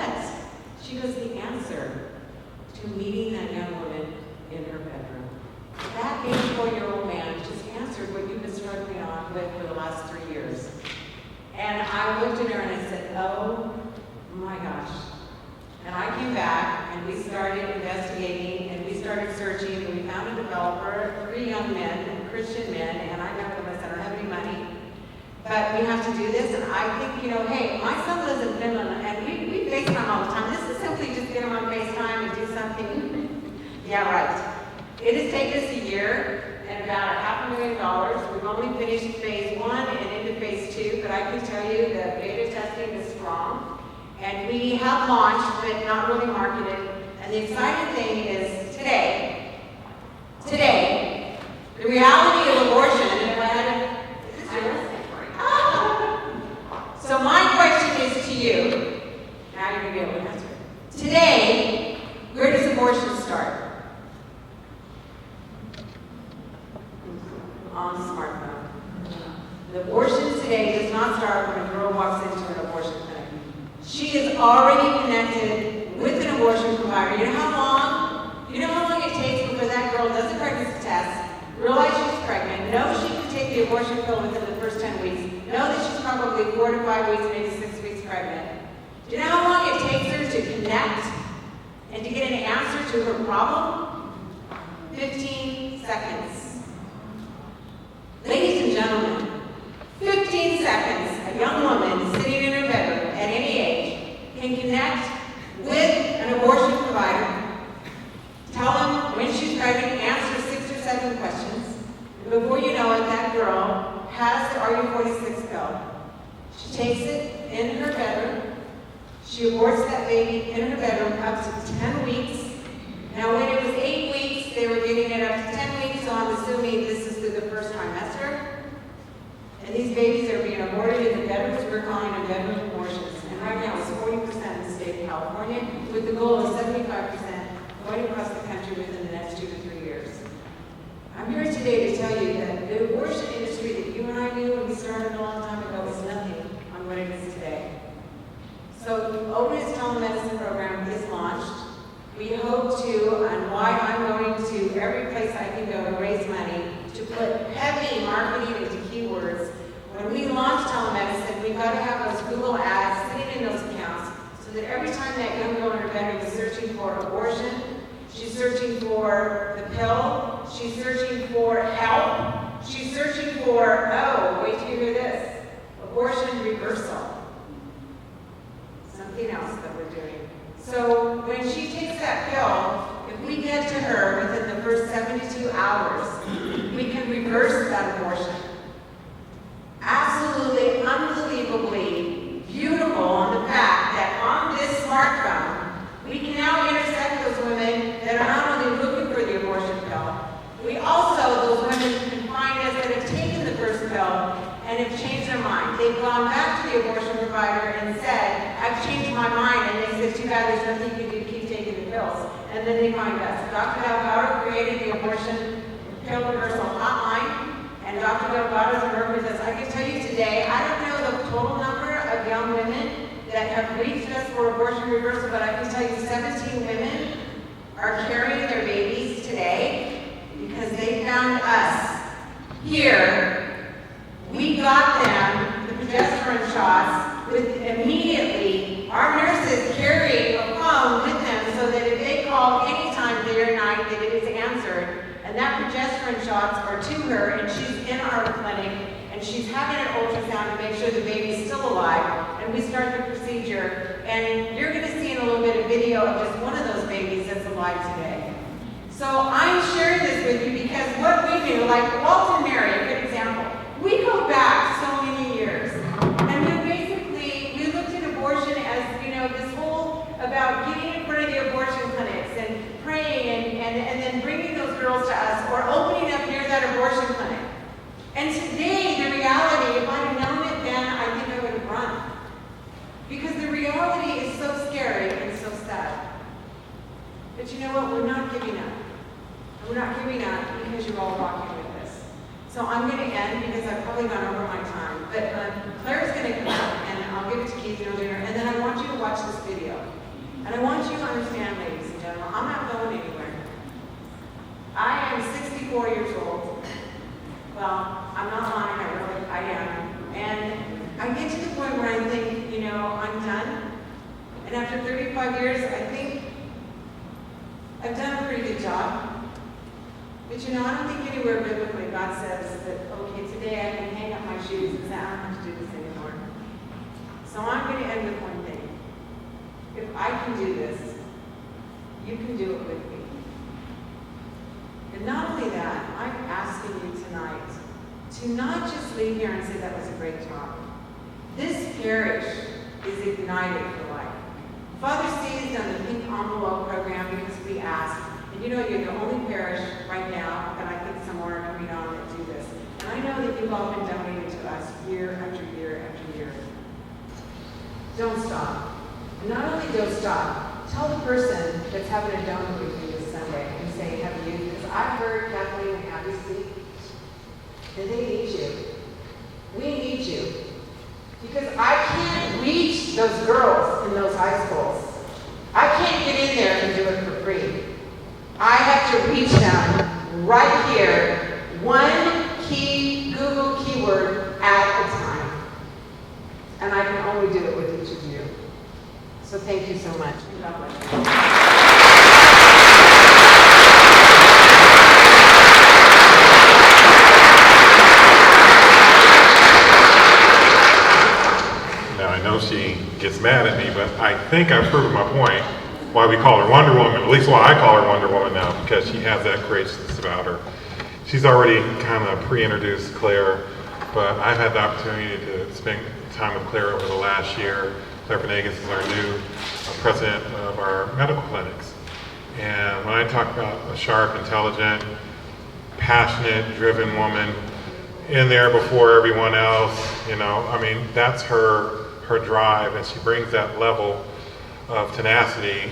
She goes, the answer to meeting that young woman in her bedroom. That 84-year-old man just last 3 years. And I looked at her and I said, oh my gosh. And I came back and we started investigating and we started searching and we found a developer, 3 young men, Christian men, and I met with them. I said, I don't have any money, but we have to do this. And I think, hey, my son lives in Finland and we FaceTime all the time. This is simply just get him on FaceTime and do something. Yeah, right. It has taken us a year and about $500,000. We've only finished phase 1 and into phase 2, but I can tell you that beta testing is strong. And we have launched, but not really marketed. And the exciting thing is today, the reality of abortion, and if I had so my question is to you. Now you're going to be able to answer. Today, where does abortion start? On the smartphone. The abortion today does not start when a girl walks into an abortion clinic. She is already connected with an abortion provider. You know how long it takes before that girl does a pregnancy test, realize she's pregnant, knows she can take the abortion pill within the first 10 weeks, know that she's probably 4 to 5 weeks, maybe 6 weeks pregnant. Do you know how long it takes her to connect and to get an answer to her problem? 15 seconds. Ladies and gentlemen, 15 seconds, a young woman sitting in her bedroom at any age can connect with an abortion provider, tell them when she's pregnant, answer 6 or 7 questions, and before you know it, that girl has the RU46 pill. She takes it in her bedroom, she aborts that baby in her bedroom up to 10 weeks. Now when it was 8 weeks, they were getting it up to 10 weeks, so I'm assuming this is through the first trimester. And these babies are being aborted in the bedrooms. We're calling them bedroom abortions. And right now it's 40% in the state of California, with the goal of 75% going across the country within the next 2 to 3 years. I'm here today to tell you that the abortion industry that you and I knew when we started a long time ago is nothing on what it is today. So Obria's telemedicine program is launched. We hope to, and why I'm going to every place I can go to raise money, to put heavy marketing into keywords. When we launch telemedicine, we've got to have those Google ads sitting in those accounts so that every time that young girl in her bedroom is searching for abortion, she's searching for the pill, she's searching for help, she's searching for, oh, wait till you hear this, abortion reversal. Something else that we're doing. So when she takes that pill, if we get to her within the first 72 hours, we can reverse that abortion. Absolutely, unbelievably beautiful on the fact that on this smartphone, we can now intersect those women that are not only looking for the abortion pill, we also, those women can find us that have taken the first pill and have changed their mind. They've gone back to the abortion provider and said, I've changed my mind, and they said, too bad there's nothing you can do, keep taking the pills. And then they find us. Dr. Delgado created the abortion pill reversal hotline, and Dr. Delgado has worked with us. I can tell you today, I don't know the total number of young women that have reached us for abortion reversal, but I can tell you 17 women are carrying their babies today because they found us here. We got them the progesterone shots with immediately. Our nurses carry a phone with them so that if they call anytime day or night, that it is answered. And that progesterone shots are to her, and she's in our clinic, and she's having an ultrasound to make sure the baby's still alive. And we start the procedure, and you're going to see in a little bit of video of just one of those babies that's alive today. So I'm sharing this with you because what we do, like Walt and Mary, a good example, we go back so many years. And then basically, we looked at abortion as, this whole about getting in front of the abortion clinics and praying and then bringing those girls to us or opening up near that abortion clinic. And today, the reality, if I'd known it then, I think I would have run. Because the reality is so scary and so sad. But you know what? We're not giving up. And we're not giving up because you're all walking with us. So I'm going to end because I've probably gone over my time. But Claire's going to come up, and I'll give it to Keith and dinner. And then I want you to watch this video. And I want you to understand, ladies and gentlemen, I'm not going anywhere. I am 64 years old. Well, I'm not lying. I am. And I get to the point where I think, you know, I'm done. And after 35 years, I think I've done a pretty good job. But you know, I don't think anywhere biblically God says that, okay, today I can hang up my shoes and say, I don't have to do this anymore. So I'm going to end with one thing. If I can do this, you can do it with me. And not only that, I'm asking you tonight to not just leave here and say that was a great job. This parish is ignited for life. Father Steve has done the Pink Envelope program because we asked. And you know, you're the only parish right now, and I think some more are coming on that do this. And I know that you've all been donating to us year after year after year. Don't stop. And not only don't stop, tell the person that's having a donor with you this Sunday and say, have you? Because I heard Kathleen and Abby speak, and they need you. We need you. Because I can't reach those girls in those high schools. I can't get in there and do it for free. I have to reach them right here, one key Google keyword at a time. And I can only do it with each of you. So thank you so much. God bless you. Now, I know she gets mad at me, but I think I've proven my point why we call her Wonder Woman, at least why I call her Wonder Woman now, because she has that graciousness about her. She's already kind of pre-introduced Claire, but I've had the opportunity to spend time with Claire over the last year. Claire Venegas is our new president of our medical clinics. And when I talk about a sharp, intelligent, passionate, driven woman in there before everyone else, you know, I mean, that's her drive, and she brings that level of tenacity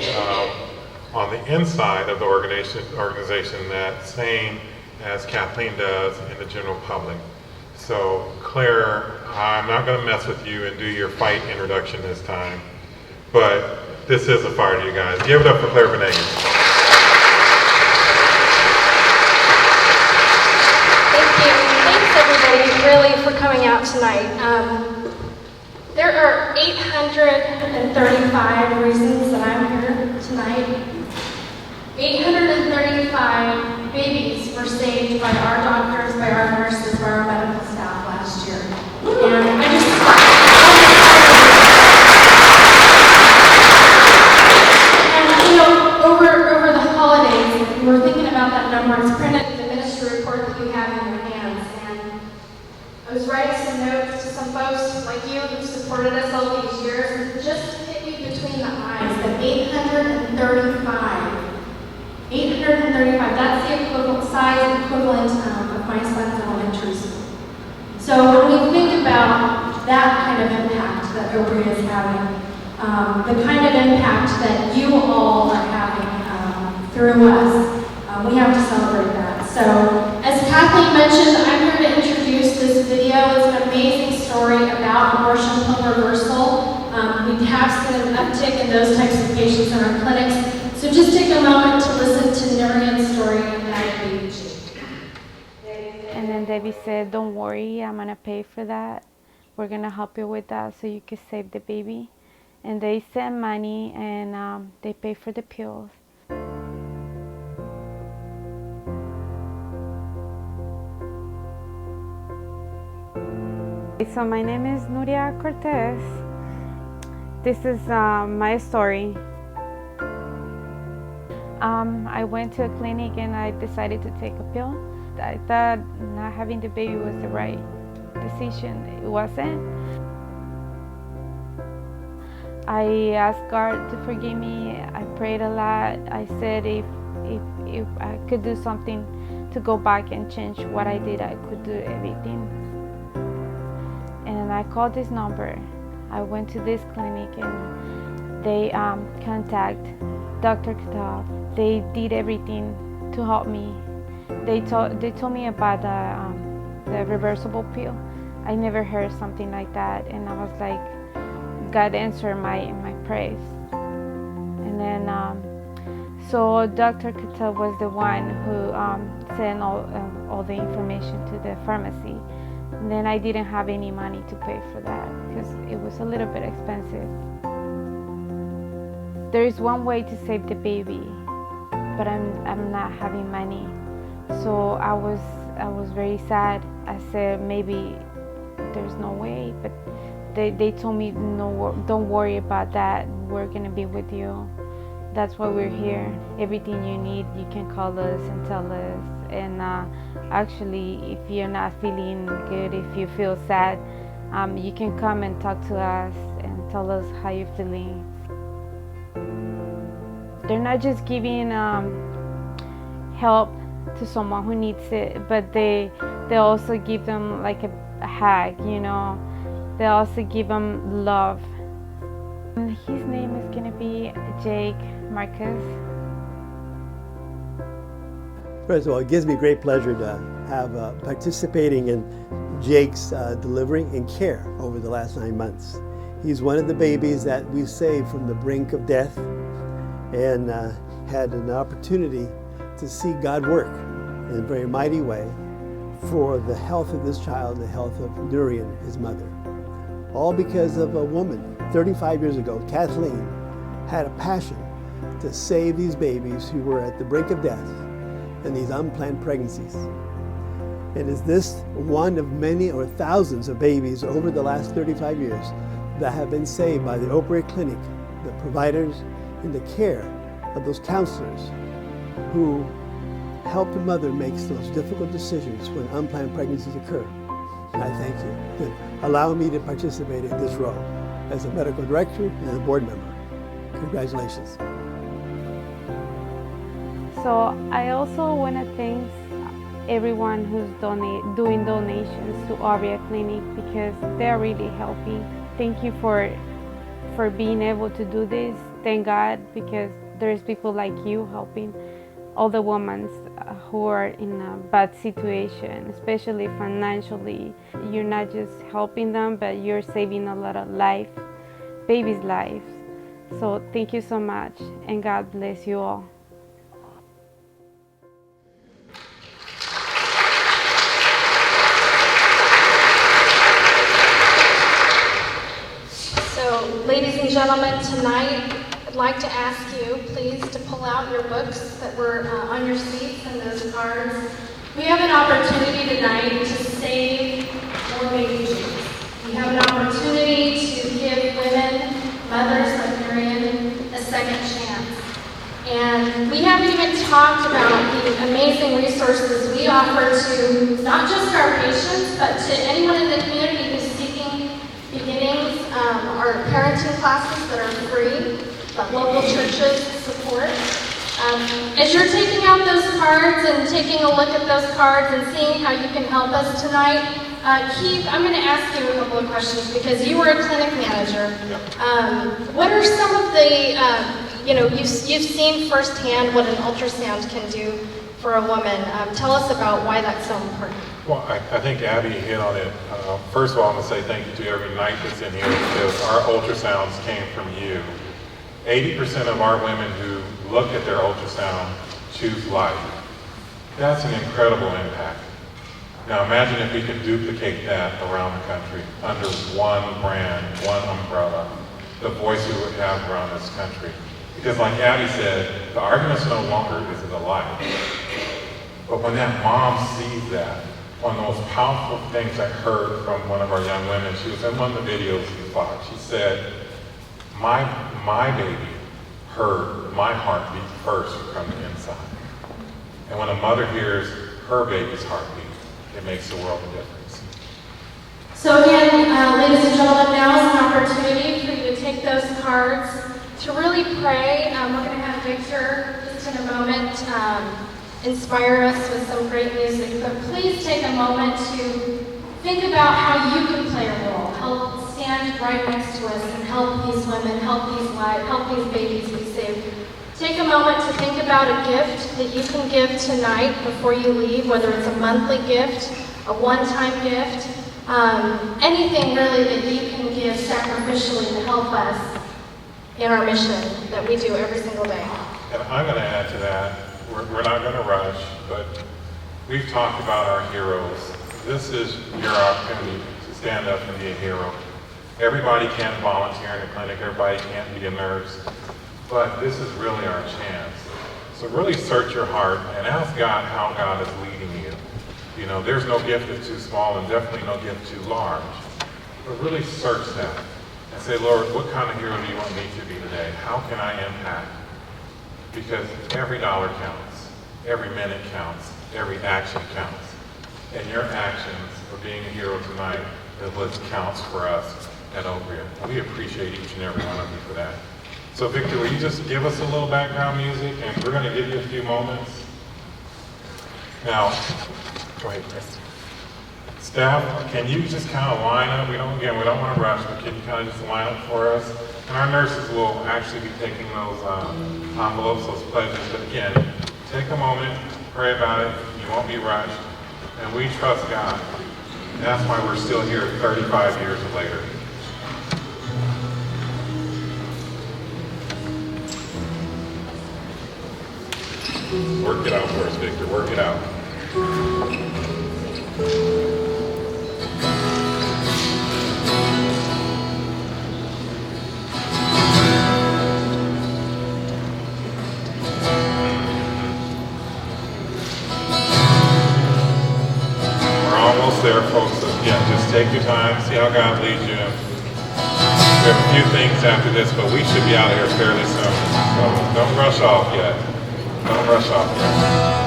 on the inside of the organization that same as Kathleen does in the general public. So Claire, I'm not going to mess with you and do your fight introduction this time, but this is a fire to you guys. Give it up for Claire Venegas. Thank you. Thanks everybody really for coming out tonight. There are 835 reasons that I'm here tonight. 835 babies were saved by our doctors, by our nurses, by our medical staff last year. And I just and you know, over the holidays, we were thinking about that number. It's printed in the ministry report that you have in your hands. And I was writing some notes to some folks like you who supported us all these years, and just hit you between the eyes that 835. 835, that's the equivalent of my son's elementary school. So when we think about that kind of impact that Obria is having, the kind of impact that you all are having through us, we have to celebrate that. So as Kathleen mentioned, I'm here to introduce this video. It's an amazing story about abortion pill reversal. We have seen an uptick in those types of patients in our clinics. So just take a moment to listen to Nurian's story about baby. And then Debbie said, don't worry, I'm gonna pay for that. We're gonna help you with that so you can save the baby. And they send money and they pay for the pills. So my name is Nuria Cortez. This is my story. I went to a clinic and I decided to take a pill. I thought not having the baby was the right decision. It wasn't. I asked God to forgive me. I prayed a lot. I said if I could do something to go back and change what I did, I could do everything. And I called this number. I went to this clinic and they contact Dr. Kutov. They did everything to help me. They told me about the reversible pill. I never heard something like that, and I was like, God answered my prayers. And then so Dr. Kutov was the one who sent all the information to the pharmacy And then I didn't have any money to pay for that because it was a little bit expensive. There is one way to save the baby, but I'm not having money. So I was very sad. I said maybe there's no way, but they told me no, don't worry about that. We're gonna be with you. That's why we're here. Everything you need, you can call us and tell us. And actually, if you're not feeling good, if you feel sad, you can come and talk to us and tell us how you're feeling. They're not just giving help to someone who needs it, but they also give them like a hug, you know. They also give them love. And his name is gonna be Jake Marcus. First of all, it gives me great pleasure to have participating in Jake's delivery and care over the last 9 months. He's one of the babies that we saved from the brink of death and had an opportunity to see God work in a very mighty way for the health of this child, the health of Nurian, his mother. All because of a woman 35 years ago, Kathleen, had a passion to save these babies who were at the brink of death and these unplanned pregnancies. And is this one of many or thousands of babies over the last 35 years that have been saved by the Obria Clinic, the providers, and the care of those counselors who help the mother make those difficult decisions when unplanned pregnancies occur. And I thank you for allowing me to participate in this role as a medical director and a board member. Congratulations. So I also want to thank everyone who's doing donations to Obria Clinic because they're really helping. Thank you for being able to do this. Thank God, because there's people like you helping all the women who are in a bad situation, especially financially. You're not just helping them, but you're saving a lot of babies' lives. So thank you so much, and God bless you all. So, ladies and gentlemen, tonight I'd like to ask you, please, to pull out your books that were on your seats and those cards. We have an opportunity tonight to save more baby Jews. We have an opportunity to give women, mothers like Marian, a second chance. And we haven't even talked about the amazing resources we offer to not just our patients, but to anyone in the community who's seeking beginnings. Our parenting classes that are free, that local churches support. As you're taking out those cards and taking a look at those cards and seeing how you can help us tonight, Keith, I'm going to ask you a couple of questions because you were a clinic manager. What are some of the, you've seen firsthand what an ultrasound can do for a woman. Tell us about why that's so important. Well, I think Abby hit on it. First of all, I'm going to say thank you to every night that's in here because our ultrasounds came from you. 80% of our women who look at their ultrasound choose life. That's an incredible impact. Now imagine if we could duplicate that around the country under one brand, one umbrella, the voice we would have around this country. Because like Abby said, the argument's no longer is it a life. But when that mom sees that, one of the most powerful things I heard from one of our young women, she was in one of the videos we watched. She said, my baby heard my heartbeat first from the inside. And when a mother hears her baby's heartbeat, it makes the world a difference. So again, ladies and gentlemen, now is an opportunity for you to take those cards to really pray. We're going to have Victor just in a moment inspire us with some great music, but please take a moment to think about how you can play a role. Help stand right next to us and help these women, help these babies be saved. Take a moment to think about a gift that you can give tonight before you leave, whether it's a monthly gift, a one-time gift, anything really that you can give sacrificially to help us in our mission that we do every single day. And I'm going to add to that, we're not going to rush, but we've talked about our heroes this is your opportunity to stand up and be a hero. Everybody can't volunteer in a clinic, everybody can't be a nurse, but this is really our chance. So really search your heart and ask God how God is leading you. You know, there's no gift that's too small and definitely no gift too large. But really search that and say, Lord, what kind of hero do you want me to be today? How can I impact? Because every dollar counts, every minute counts, every action counts. And your actions for being a hero tonight is what counts for us at Obria. We appreciate each and every one of you for that. So Victor, will you just give us a little background music, and we're going to give you a few moments. Now, go ahead, Chris. Staff, can you just kind of line up? We don't want to rush, but can you kind of just line up for us? And our nurses will actually be taking those envelopes, those pledges. But again, take a moment, pray about it. You won't be rushed. And we trust God. And that's why we're still here 35 years later. Work it out for us, Victor. Work it out. We're almost there, folks. So, yeah, just take your time. See how God leads you. We have a few things after this, but we should be out of here fairly soon. So don't rush off yet. Don't rush off yet.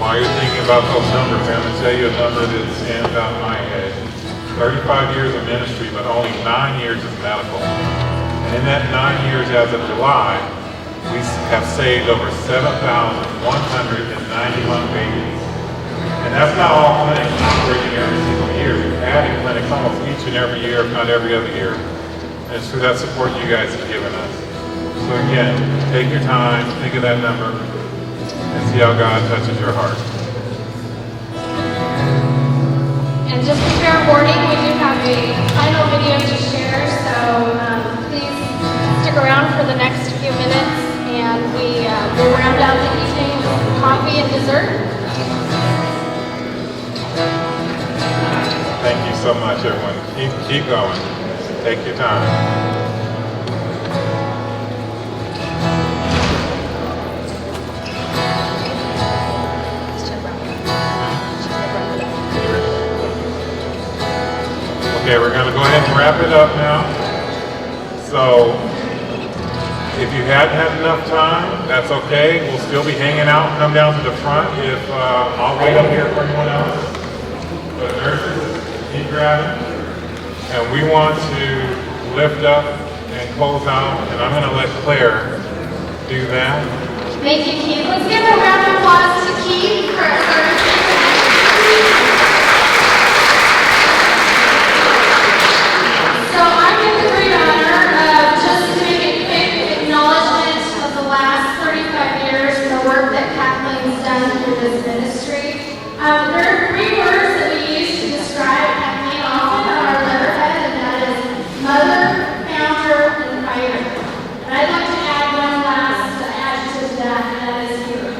While you're thinking about those numbers, I'm going to tell you a number that stands out in my head. 35 years of ministry, but only 9 years of medical. And in that 9 years as of July, we have saved over 7,191 babies. And that's not all clinics operating every single year. We're adding clinics almost each and every year, if not every other year. And it's through that support you guys have given us. So again, take your time, think of that number, and see how God touches your heart. And just a fair warning, we do have a final video to share, so please stick around for the next few minutes, and we will round out the evening with coffee and dessert. Thank you so much, everyone. Keep going. Take your time. Okay, we're going to go ahead and wrap it up now. So, if you hadn't had enough time, that's okay. We'll still be hanging out. Come down to the front. I'll wait up here for anyone else. But nurses, keep grabbing. And we want to lift up and close out. And I'm going to let Claire do that. Thank you, Keith. Let's give a round of applause to Keith for our service. So I'm in the great honor of just doing a quick acknowledgement of the last 35 years and the work that Kathleen's done through this ministry. There are 3 words that we use to describe Kathleen often on our letterhead, and that is mother, founder, and fighter. And I'd like to add one last adjective to that, and that is hero.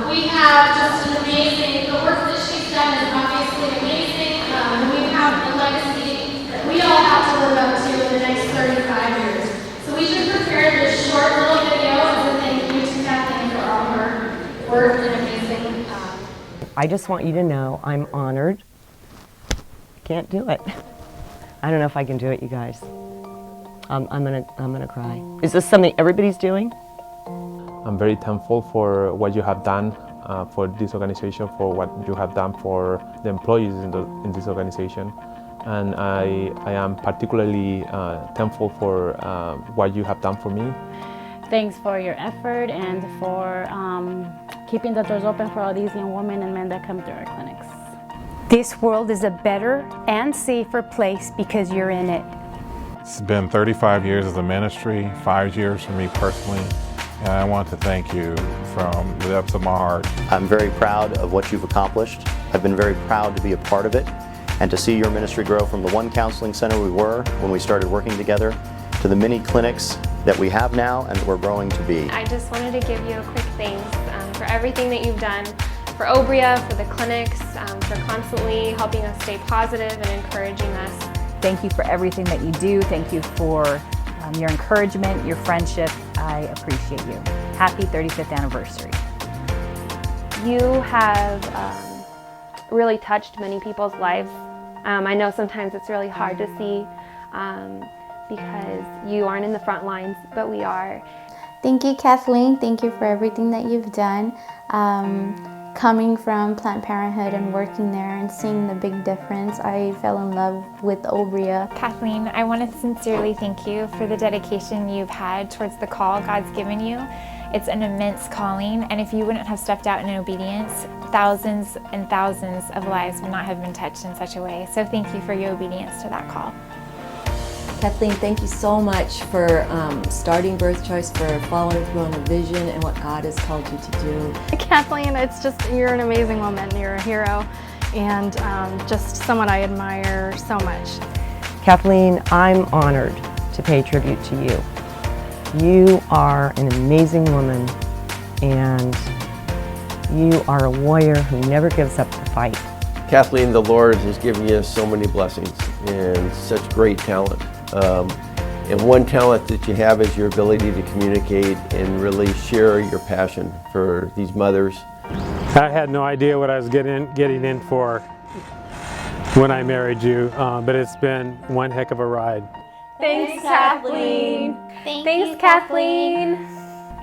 We have just an amazing, the work that she's done is obviously amazing, and we have a legacy that we all have to live up to in the next 35 years. So we just prepared this short little video as a thank you to Kathleen for all her work and amazing. I just want you to know I'm honored. Can't do it. I don't know if I can do it, you guys. I'm gonna cry. Is this something everybody's doing? I'm very thankful for what you have done for this organization, for what you have done for the employees in this organization. and I am particularly thankful for what you have done for me. Thanks for your effort and for keeping the doors open for all these young women and men that come through our clinics. This world is a better and safer place because you're in it. It's been 35 years as a ministry, 5 years for me personally, and I want to thank you from the depths of my heart. I'm very proud of what you've accomplished. I've been very proud to be a part of it and to see your ministry grow from the one counseling center we were when we started working together to the many clinics that we have now and that we're growing to be. I just wanted to give you a quick thanks for everything that you've done for Obria, for the clinics, for constantly helping us stay positive and encouraging us. Thank you for everything that you do. Thank you for your encouragement, your friendship. I appreciate you. Happy 35th anniversary. You have really touched many people's lives. I know sometimes it's really hard to see because you aren't in the front lines, but we are. Thank you, Kathleen. Thank you for everything that you've done. Coming from Planned Parenthood and working there and seeing the big difference, I fell in love with Obria. Kathleen, I want to sincerely thank you for the dedication you've had towards the call God's given you. It's an immense calling, and if you wouldn't have stepped out in obedience, thousands and thousands of lives would not have been touched in such a way. So thank you for your obedience to that call. Kathleen, thank you so much for starting Birth Choice, for following through on the vision and what God has called you to do. Kathleen, you're an amazing woman. You're a hero and just someone I admire so much. Kathleen, I'm honored to pay tribute to you. You are an amazing woman, and you are a warrior who never gives up the fight. Kathleen, the Lord has given you so many blessings and such great talent. And one talent that you have is your ability to communicate and really share your passion for these mothers. I had no idea what I was getting in for when I married you, but it's been one heck of a ride. Thanks, Kathleen. Thanks, Kathleen.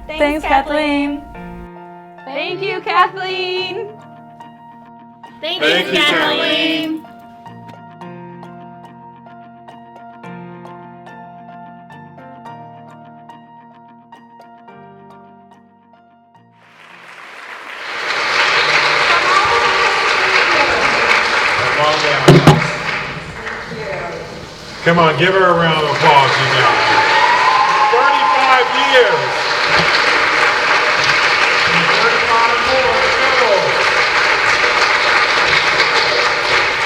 Thanks, Kathleen. Thank you, Kathleen. Thank you, Kathleen. Come on, give her a round of applause, you guys. 35 years. 35 more to go.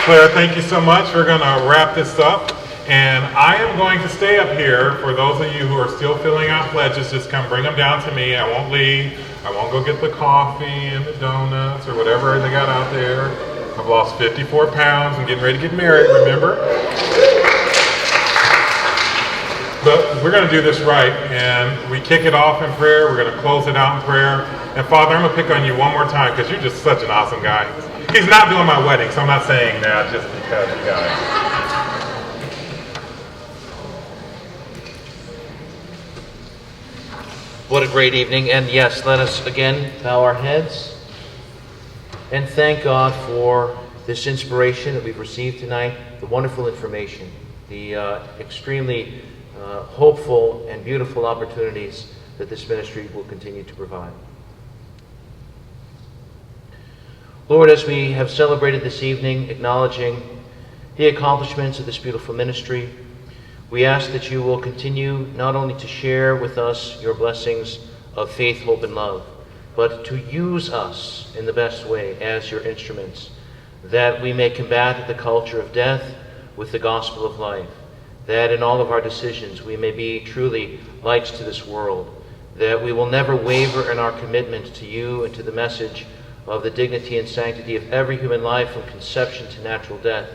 Claire, thank you so much. We're going to wrap this up. And I am going to stay up here. For those of you who are still filling out pledges, just come bring them down to me. I won't leave. I won't go get the coffee and the donuts or whatever they got out there. I've lost 54 pounds and getting ready to get married, remember? But we're going to do this right, and we kick it off in prayer. We're going to close it out in prayer. And Father, I'm going to pick on you one more time because you're just such an awesome guy. He's not doing my wedding, so I'm not saying that just because you guys. What a great evening. And yes, let us again bow our heads and thank God for this inspiration that we've received tonight, the wonderful information, the extremely hopeful and beautiful opportunities that this ministry will continue to provide. Lord, as we have celebrated this evening, acknowledging the accomplishments of this beautiful ministry, we ask that you will continue not only to share with us your blessings of faith, hope, and love, but to use us in the best way as your instruments, that we may combat the culture of death with the gospel of life, that in all of our decisions we may be truly lights to this world, that we will never waver in our commitment to you and to the message of the dignity and sanctity of every human life from conception to natural death.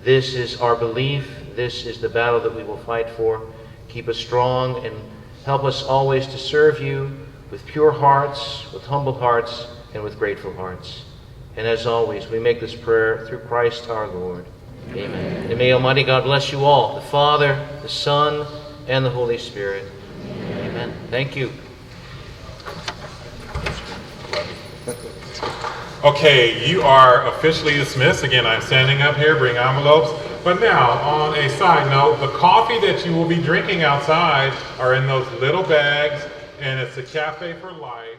This is our belief. This is the battle that we will fight for. Keep us strong and help us always to serve you with pure hearts, with humble hearts, and with grateful hearts. And as always, we make this prayer through Christ our Lord. Amen. And may Almighty God bless you all, the Father, the Son, and the Holy Spirit. Amen. Thank you. Okay, you are officially dismissed. Again, I'm standing up here, bring envelopes. But now, on a side note, the coffee that you will be drinking outside are in those little bags, and it's a Cafe for Life.